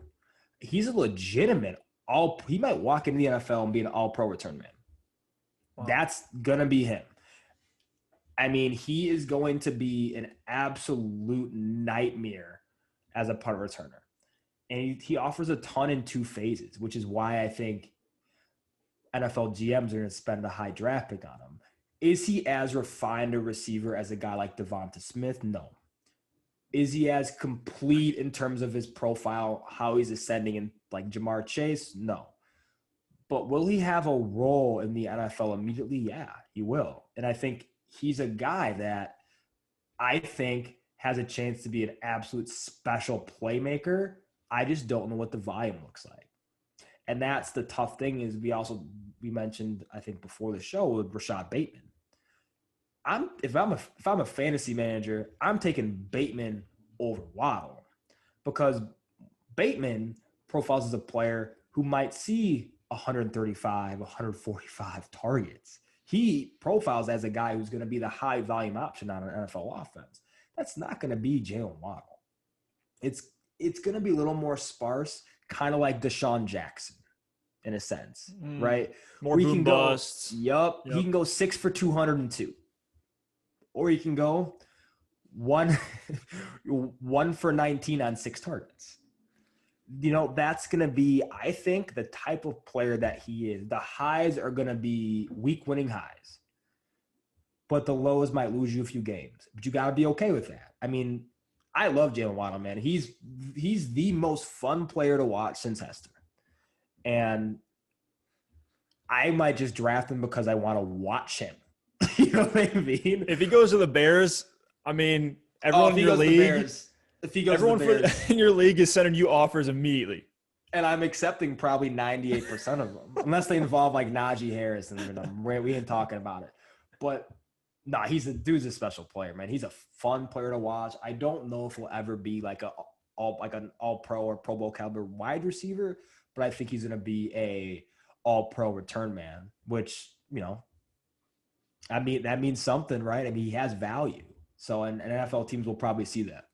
He's a legitimate he might walk into the NFL and be an all-pro return man. Wow. That's going to be him. I mean, he is going to be an absolute nightmare as a punt returner. And he offers a ton in two phases, which is why I think NFL GMs are going to spend a high draft pick on him. Is he as refined a receiver as a guy like Devonta Smith? No. Is he as complete in terms of his profile, how he's ascending in Jamar Chase? No. But will he have a role in the NFL immediately? Yeah, he will. And I think he's a guy that I think has a chance to be an absolute special playmaker. I just don't know what the volume looks like. And that's the tough thing is we mentioned, I think before the show, with Rashad Bateman. if I'm a fantasy manager, I'm taking Bateman over Waddle, because Bateman profiles as a player who might see 135, 145 targets. He profiles as a guy who's going to be the high volume option on an NFL offense. That's not going to be Jaylen Waddle. It's going to be a little more sparse, kind of like Deshaun Jackson in a sense, right? More boom busts. Yep. He can go 6 for 202. Or he can go one for 19 on 6 targets. That's going to be, I think, the type of player that he is. The highs are going to be week-winning highs, but the lows might lose you a few games. But you got to be okay with that. I mean, I love Jaylen Waddle, man. He's the most fun player to watch since Hester. And I might just draft him because I want to watch him. You know what I mean? If he goes to the Bears, I mean, everyone in your league – if he goes everyone in your league is sending you offers immediately. And I'm accepting probably 98% of them, unless they involve like Najee Harris, and we ain't talking about it. But nah, dude's a special player, man. He's a fun player to watch. I don't know if he'll ever be like an all-pro or Pro Bowl caliber wide receiver, but I think he's going to be a all-pro return man, which, I mean, that means something, right? I mean, he has value. So, and NFL teams will probably see that.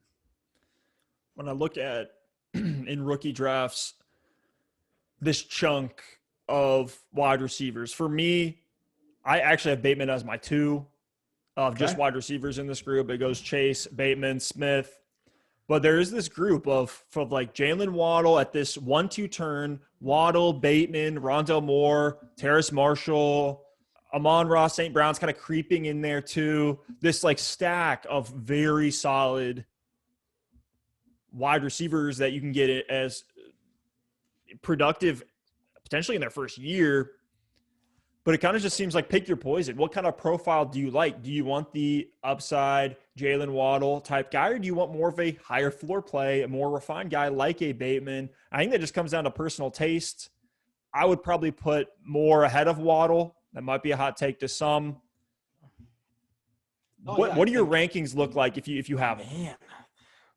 When I look at in rookie drafts, this chunk of wide receivers, for me, I actually have Bateman as my 2 of just wide receivers in this group. It goes Chase, Bateman, Smith. But there is this group of like Jaylen Waddle at this 1-2 turn, Waddle, Bateman, Rondell Moore, Terrace Marshall, Amon-Ra St. Brown's kind of creeping in there too. This like stack of very solid wide receivers that you can get it as productive potentially in their first year. But it kind of just seems like pick your poison. What kind of profile do you like? Do you want the upside Jaylen Waddle type guy, or do you want more of a higher floor play, a more refined guy like a Bateman? I think that just comes down to personal taste. I would probably put more ahead of Waddle. That might be a hot take to some. What do your rankings look like if you have them? Man.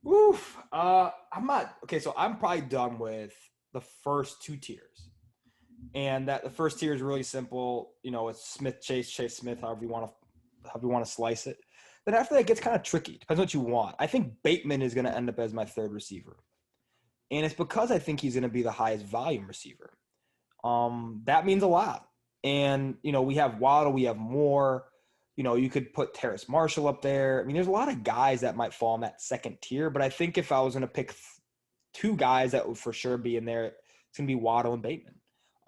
Oof. I'm not okay. So I'm probably done with the first 2 tiers, and that the first tier is really simple. It's Smith, Chase, Smith, however you want to slice it. Then after that, it gets kind of tricky. Depends what you want. I think Bateman is going to end up as my 3rd receiver, and it's because I think he's going to be the highest volume receiver. That means a lot. And we have Waddle, we have Moore. You could put Terrace Marshall up there. I mean, there's a lot of guys that might fall in that 2nd tier, but I think if I was going to pick 2 guys that would for sure be in there, it's going to be Waddle and Bateman.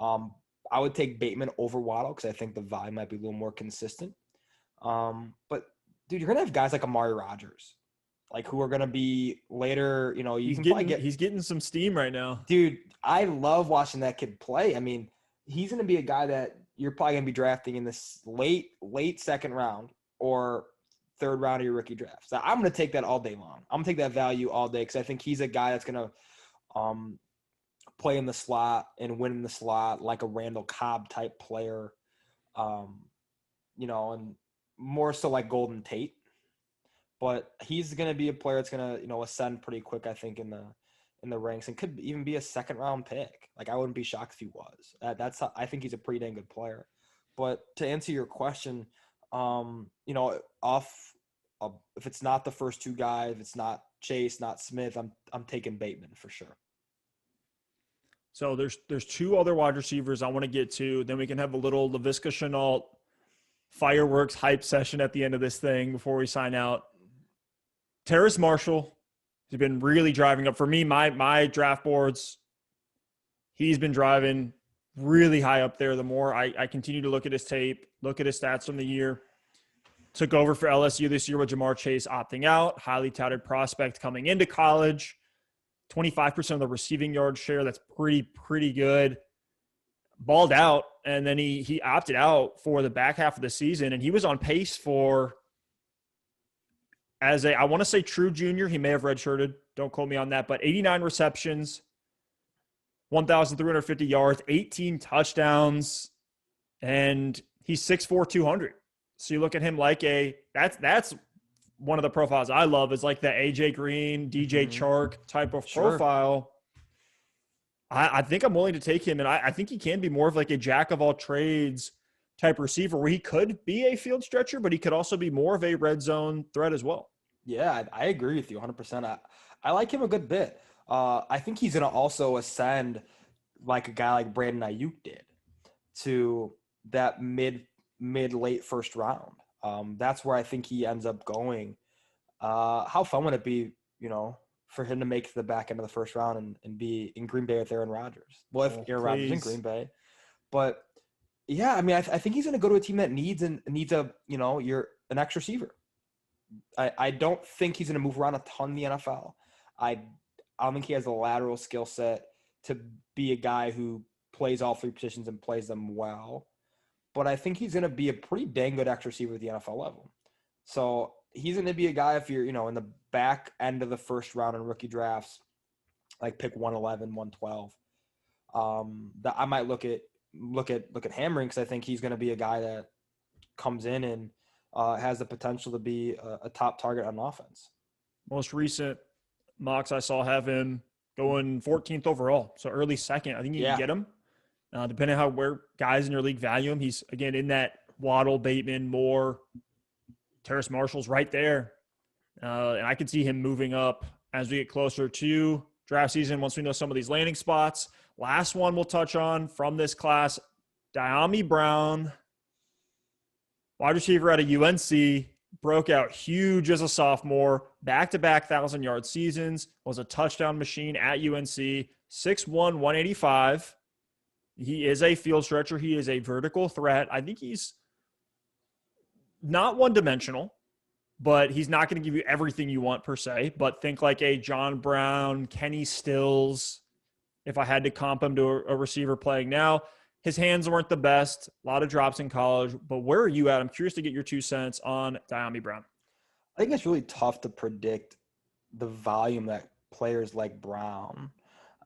I would take Bateman over Waddle because I think the vibe might be a little more consistent. But, dude, you're going to have guys like Amari Rodgers, like who are going to be later, He's getting some steam right now. Dude, I love watching that kid play. I mean, he's going to be a guy that you're probably going to be drafting in this late 2nd round or 3rd round of your rookie draft. So I'm going to take that all day long. I'm going to take that value all day because I think he's a guy that's going to play in the slot and win in the slot like a Randall Cobb type player, and more so like Golden Tate. But he's going to be a player that's going to, ascend pretty quick, I think, in the ranks, and could even be a 2nd round pick. Like, I wouldn't be shocked if he was. I think he's a pretty dang good player. But to answer your question, if it's not the first 2 guys, if it's not Chase, not Smith, I'm taking Bateman for sure. So there's 2 other wide receivers I want to get to. Then we can have a little LaVisca Chenault fireworks hype session at the end of this thing before we sign out. Terrace Marshall has been really driving up for me. My draft boards, he's been driving really high up there. The more I continue to look at his tape, look at his stats from the year. Took over for LSU this year with Jamar Chase opting out. Highly touted prospect coming into college. 25% of the receiving yard share. That's pretty good. Balled out, and then he opted out for the back half of the season, and he was on pace for, I want to say true junior. He may have redshirted. Don't quote me on that, but 89 receptions, 1,350 yards, 18 touchdowns, and he's 6'4", 200. So you look at him like that's one of the profiles I love is like the AJ Green, DJ Chark type of profile. I think I'm willing to take him, and I think he can be more of like a jack of all trades type receiver where he could be a field stretcher, but he could also be more of a red zone threat as well. Yeah, I agree with you 100%. I like him a good bit. I think he's going to also ascend like a guy like Brandon Ayuk did to that mid-late first round. That's where I think he ends up going. How fun would it be, for him to make the back end of the first round and be in Green Bay with Aaron Rodgers? Well, if Aaron Rodgers is in Green Bay. But, yeah, I mean, I think he's going to go to a team that needs an extra receiver. I don't think he's going to move around a ton in the NFL. I don't think he has a lateral skill set to be a guy who plays all three positions and plays them well. But I think he's going to be a pretty dang good extra receiver at the NFL level. So he's going to be a guy if you're, in the back end of the first round in rookie drafts, like pick 111, 112. That I might look at hammering because I think he's going to be a guy that comes in and has the potential to be a top target on offense. Most recent mocks I saw have him going 14th overall, so early second. I think you can get him, depending on where guys in your league value him. He's, again, in that Waddle, Bateman, Moore, Terrace Marshall's right there. And I could see him moving up as we get closer to draft season once we know some of these landing spots. Last one we'll touch on from this class, Dyami Brown, wide receiver out of UNC, broke out huge as a sophomore, back-to-back 1,000-yard seasons, was a touchdown machine at UNC, 6'1", 185. He is a field stretcher. He is a vertical threat. I think he's not one-dimensional, but he's not going to give you everything you want per se. But think like a John Brown, Kenny Stills, if I had to comp him to a receiver playing now. His hands weren't the best, a lot of drops in college, but where are you at? I'm curious to get your 2 cents on Dyami Brown. I think it's really tough to predict the volume that players like Brown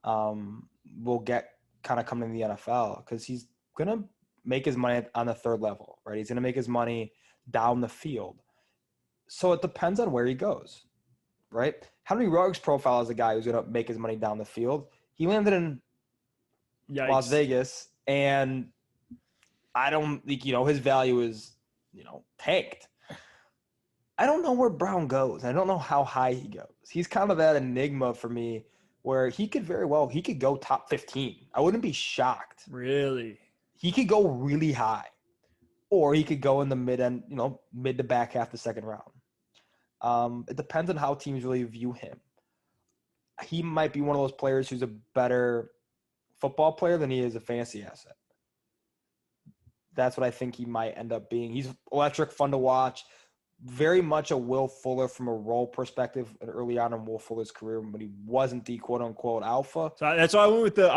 will get kind of coming in the NFL because he's going to make his money on the third level, right? He's going to make his money down the field. So it depends on where he goes, right? Henry Ruggs' profile is a guy who's going to make his money down the field. He landed in Las Vegas. And I don't think, his value is, tanked. I don't know where Brown goes. I don't know how high he goes. He's kind of that enigma for me where he could go top 15. I wouldn't be shocked. Really? He could go really high. Or he could go in the mid to back half the second round. It depends on how teams really view him. He might be one of those players who's a better football player than he is a fantasy asset. That's what I think he might end up being. He's electric, fun to watch. Very much a Will Fuller from a role perspective and early on in Will Fuller's career when he wasn't the quote unquote alpha. So that's why I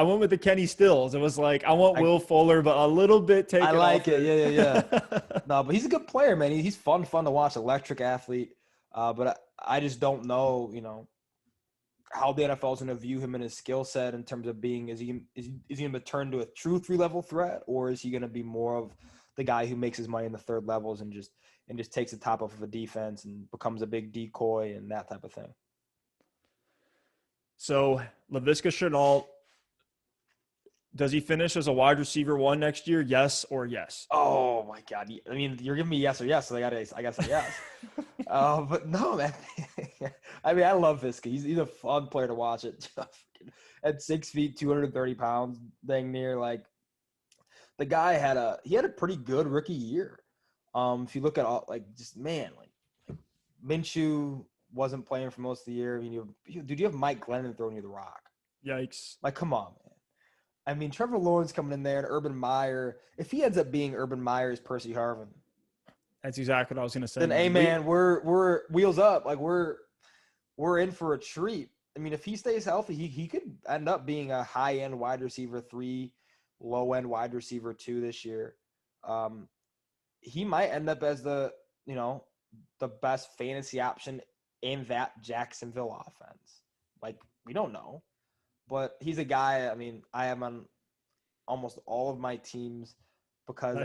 went with the Kenny Stills. It was like I want Will Fuller, but a little bit taken. I like it. Yeah. No, but he's a good player, man. He's fun to watch. Electric athlete. But I just don't know, how the NFL is going to view him and his skill set in terms of being, is he going to turn to a true 3-level threat, or is he going to be more of the guy who makes his money in the third levels and just takes the top off of a defense and becomes a big decoy and that type of thing? So LaVisca Chenault, does he finish as a wide receiver 1 next year? Yes or yes? Oh my God. I mean, you're giving me yes or yes. So I got to say yes. But no, man. I mean, I love Visca. He's a fun player to watch. At 6 feet, 230 pounds, dang near. Like, the guy had a pretty good rookie year. If you look at all, Minshew wasn't playing for most of the year. I mean, you have Mike Glennon throwing you the rock. Yikes! Like, come on, man. I mean, Trevor Lawrence coming in there and Urban Meyer. If he ends up being Urban Meyer's Percy Harvin, that's exactly what I was going to say. Then, hey, man, we're wheels up. Like, we're in for a treat. I mean, if he stays healthy, he could end up being a high-end wide receiver 3, low-end wide receiver 2 this year. He might end up as the best fantasy option in that Jacksonville offense. Like, we don't know. But he's a guy, I mean, I am on almost all of my teams because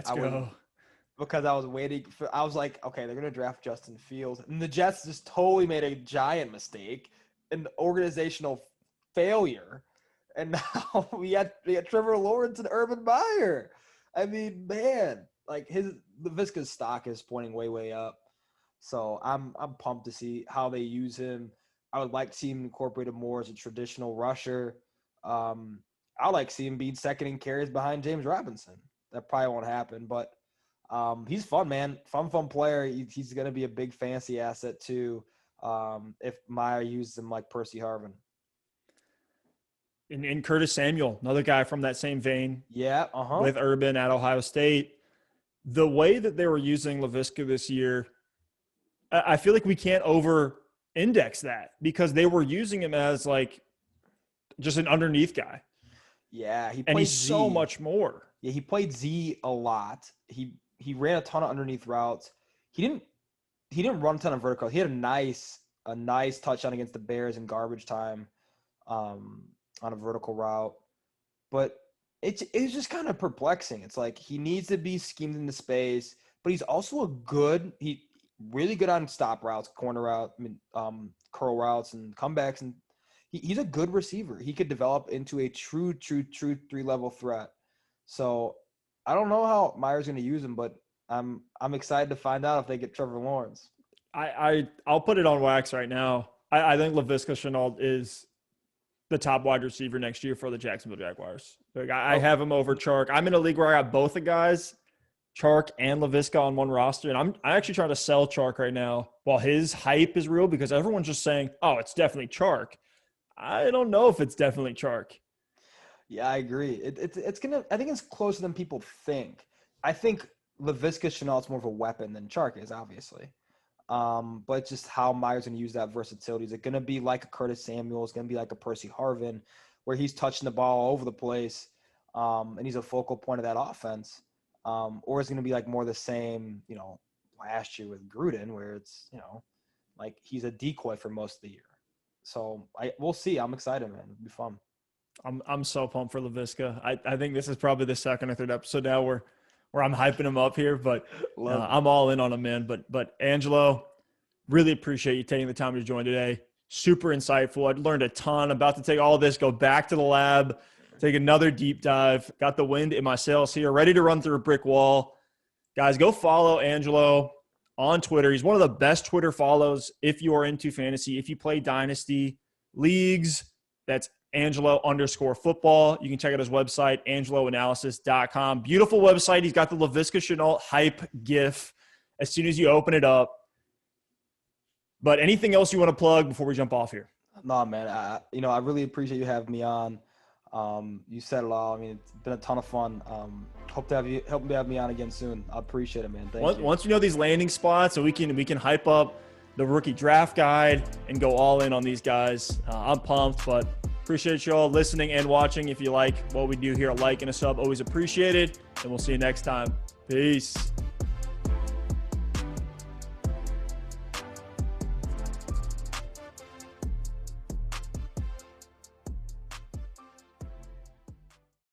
because I was waiting for. I was like, okay, they're gonna draft Justin Fields, and the Jets just totally made a giant mistake, an organizational failure, and now we had Trevor Lawrence and Urban Meyer. I mean, man, like LaVisca's stock is pointing way up. So I'm pumped to see how they use him. I would like to see him incorporated more as a traditional rusher. I like to see him being second in carries behind James Robinson. That probably won't happen, but he's fun, man. Fun player. He's going to be a big fantasy asset too if Meyer uses him like Percy Harvin. And Curtis Samuel, another guy from that same vein. Yeah, with Urban at Ohio State. The way that they were using LaVisca this year, I feel like we can't over-index that because they were using him as like just an underneath guy. Yeah, and he's Z. so much more. Yeah, he played Z a lot. He ran a ton of underneath routes. He didn't run a ton of vertical. He had a nice touchdown against the Bears in garbage time on a vertical route. But it's just kind of perplexing. It's like he needs to be schemed into space, but he's also really good on stop routes, corner route, curl routes, and comebacks, and he's a good receiver. He could develop into a true 3-level threat. So I don't know how Meyer's going to use him, but I'm excited to find out if they get Trevor Lawrence. I'll put it on wax right now. I think LaVisca Chenault is the top wide receiver next year for the Jacksonville Jaguars. Like I have him over Chark. I'm in a league where I got both the guys, Chark and LaVisca, on one roster, and I'm actually trying to sell Chark right now while his hype is real because everyone's just saying, oh, it's definitely Chark. I don't know if it's definitely Chark. Yeah, I agree. I think it's closer than people think. I think LaVisca Chenault's more of a weapon than Chark is, obviously. But just how Meyer's going to use that versatility. Is it going to be like a Curtis Samuel? Is it going to be like a Percy Harvin where he's touching the ball all over the place and he's a focal point of that offense? Or is it going to be like more the same, last year with Gruden where it's, like he's a decoy for most of the year. So we'll see. I'm excited, man. It'll be fun. I'm so pumped for LaVisca. I think this is probably the second or third episode now where I'm hyping him up here, but I'm all in on him, man. But Angelo, really appreciate you taking the time to join today. Super insightful. I learned a ton. About to take all of this, go back to the lab, take another deep dive. Got the wind in my sails here, ready to run through a brick wall. Guys, go follow Angelo on Twitter. He's one of the best Twitter follows if you are into fantasy. If you play Dynasty leagues, that's Angelo_football. You can check out his website, angeloanalysis.com. Beautiful website. He's got the LaVisca Chenault hype GIF as soon as you open it up. But anything else you want to plug before we jump off here? No, man. I really appreciate you having me on. You said it all. I mean, it's been a ton of fun. Hope to have me on again soon. I appreciate it, man. Thank you. Once you know these landing spots, so we can hype up the rookie draft guide and go all in on these guys. I'm pumped, but appreciate you all listening and watching. If you like what we do here, a like and a sub, always appreciated. And we'll see you next time. Peace.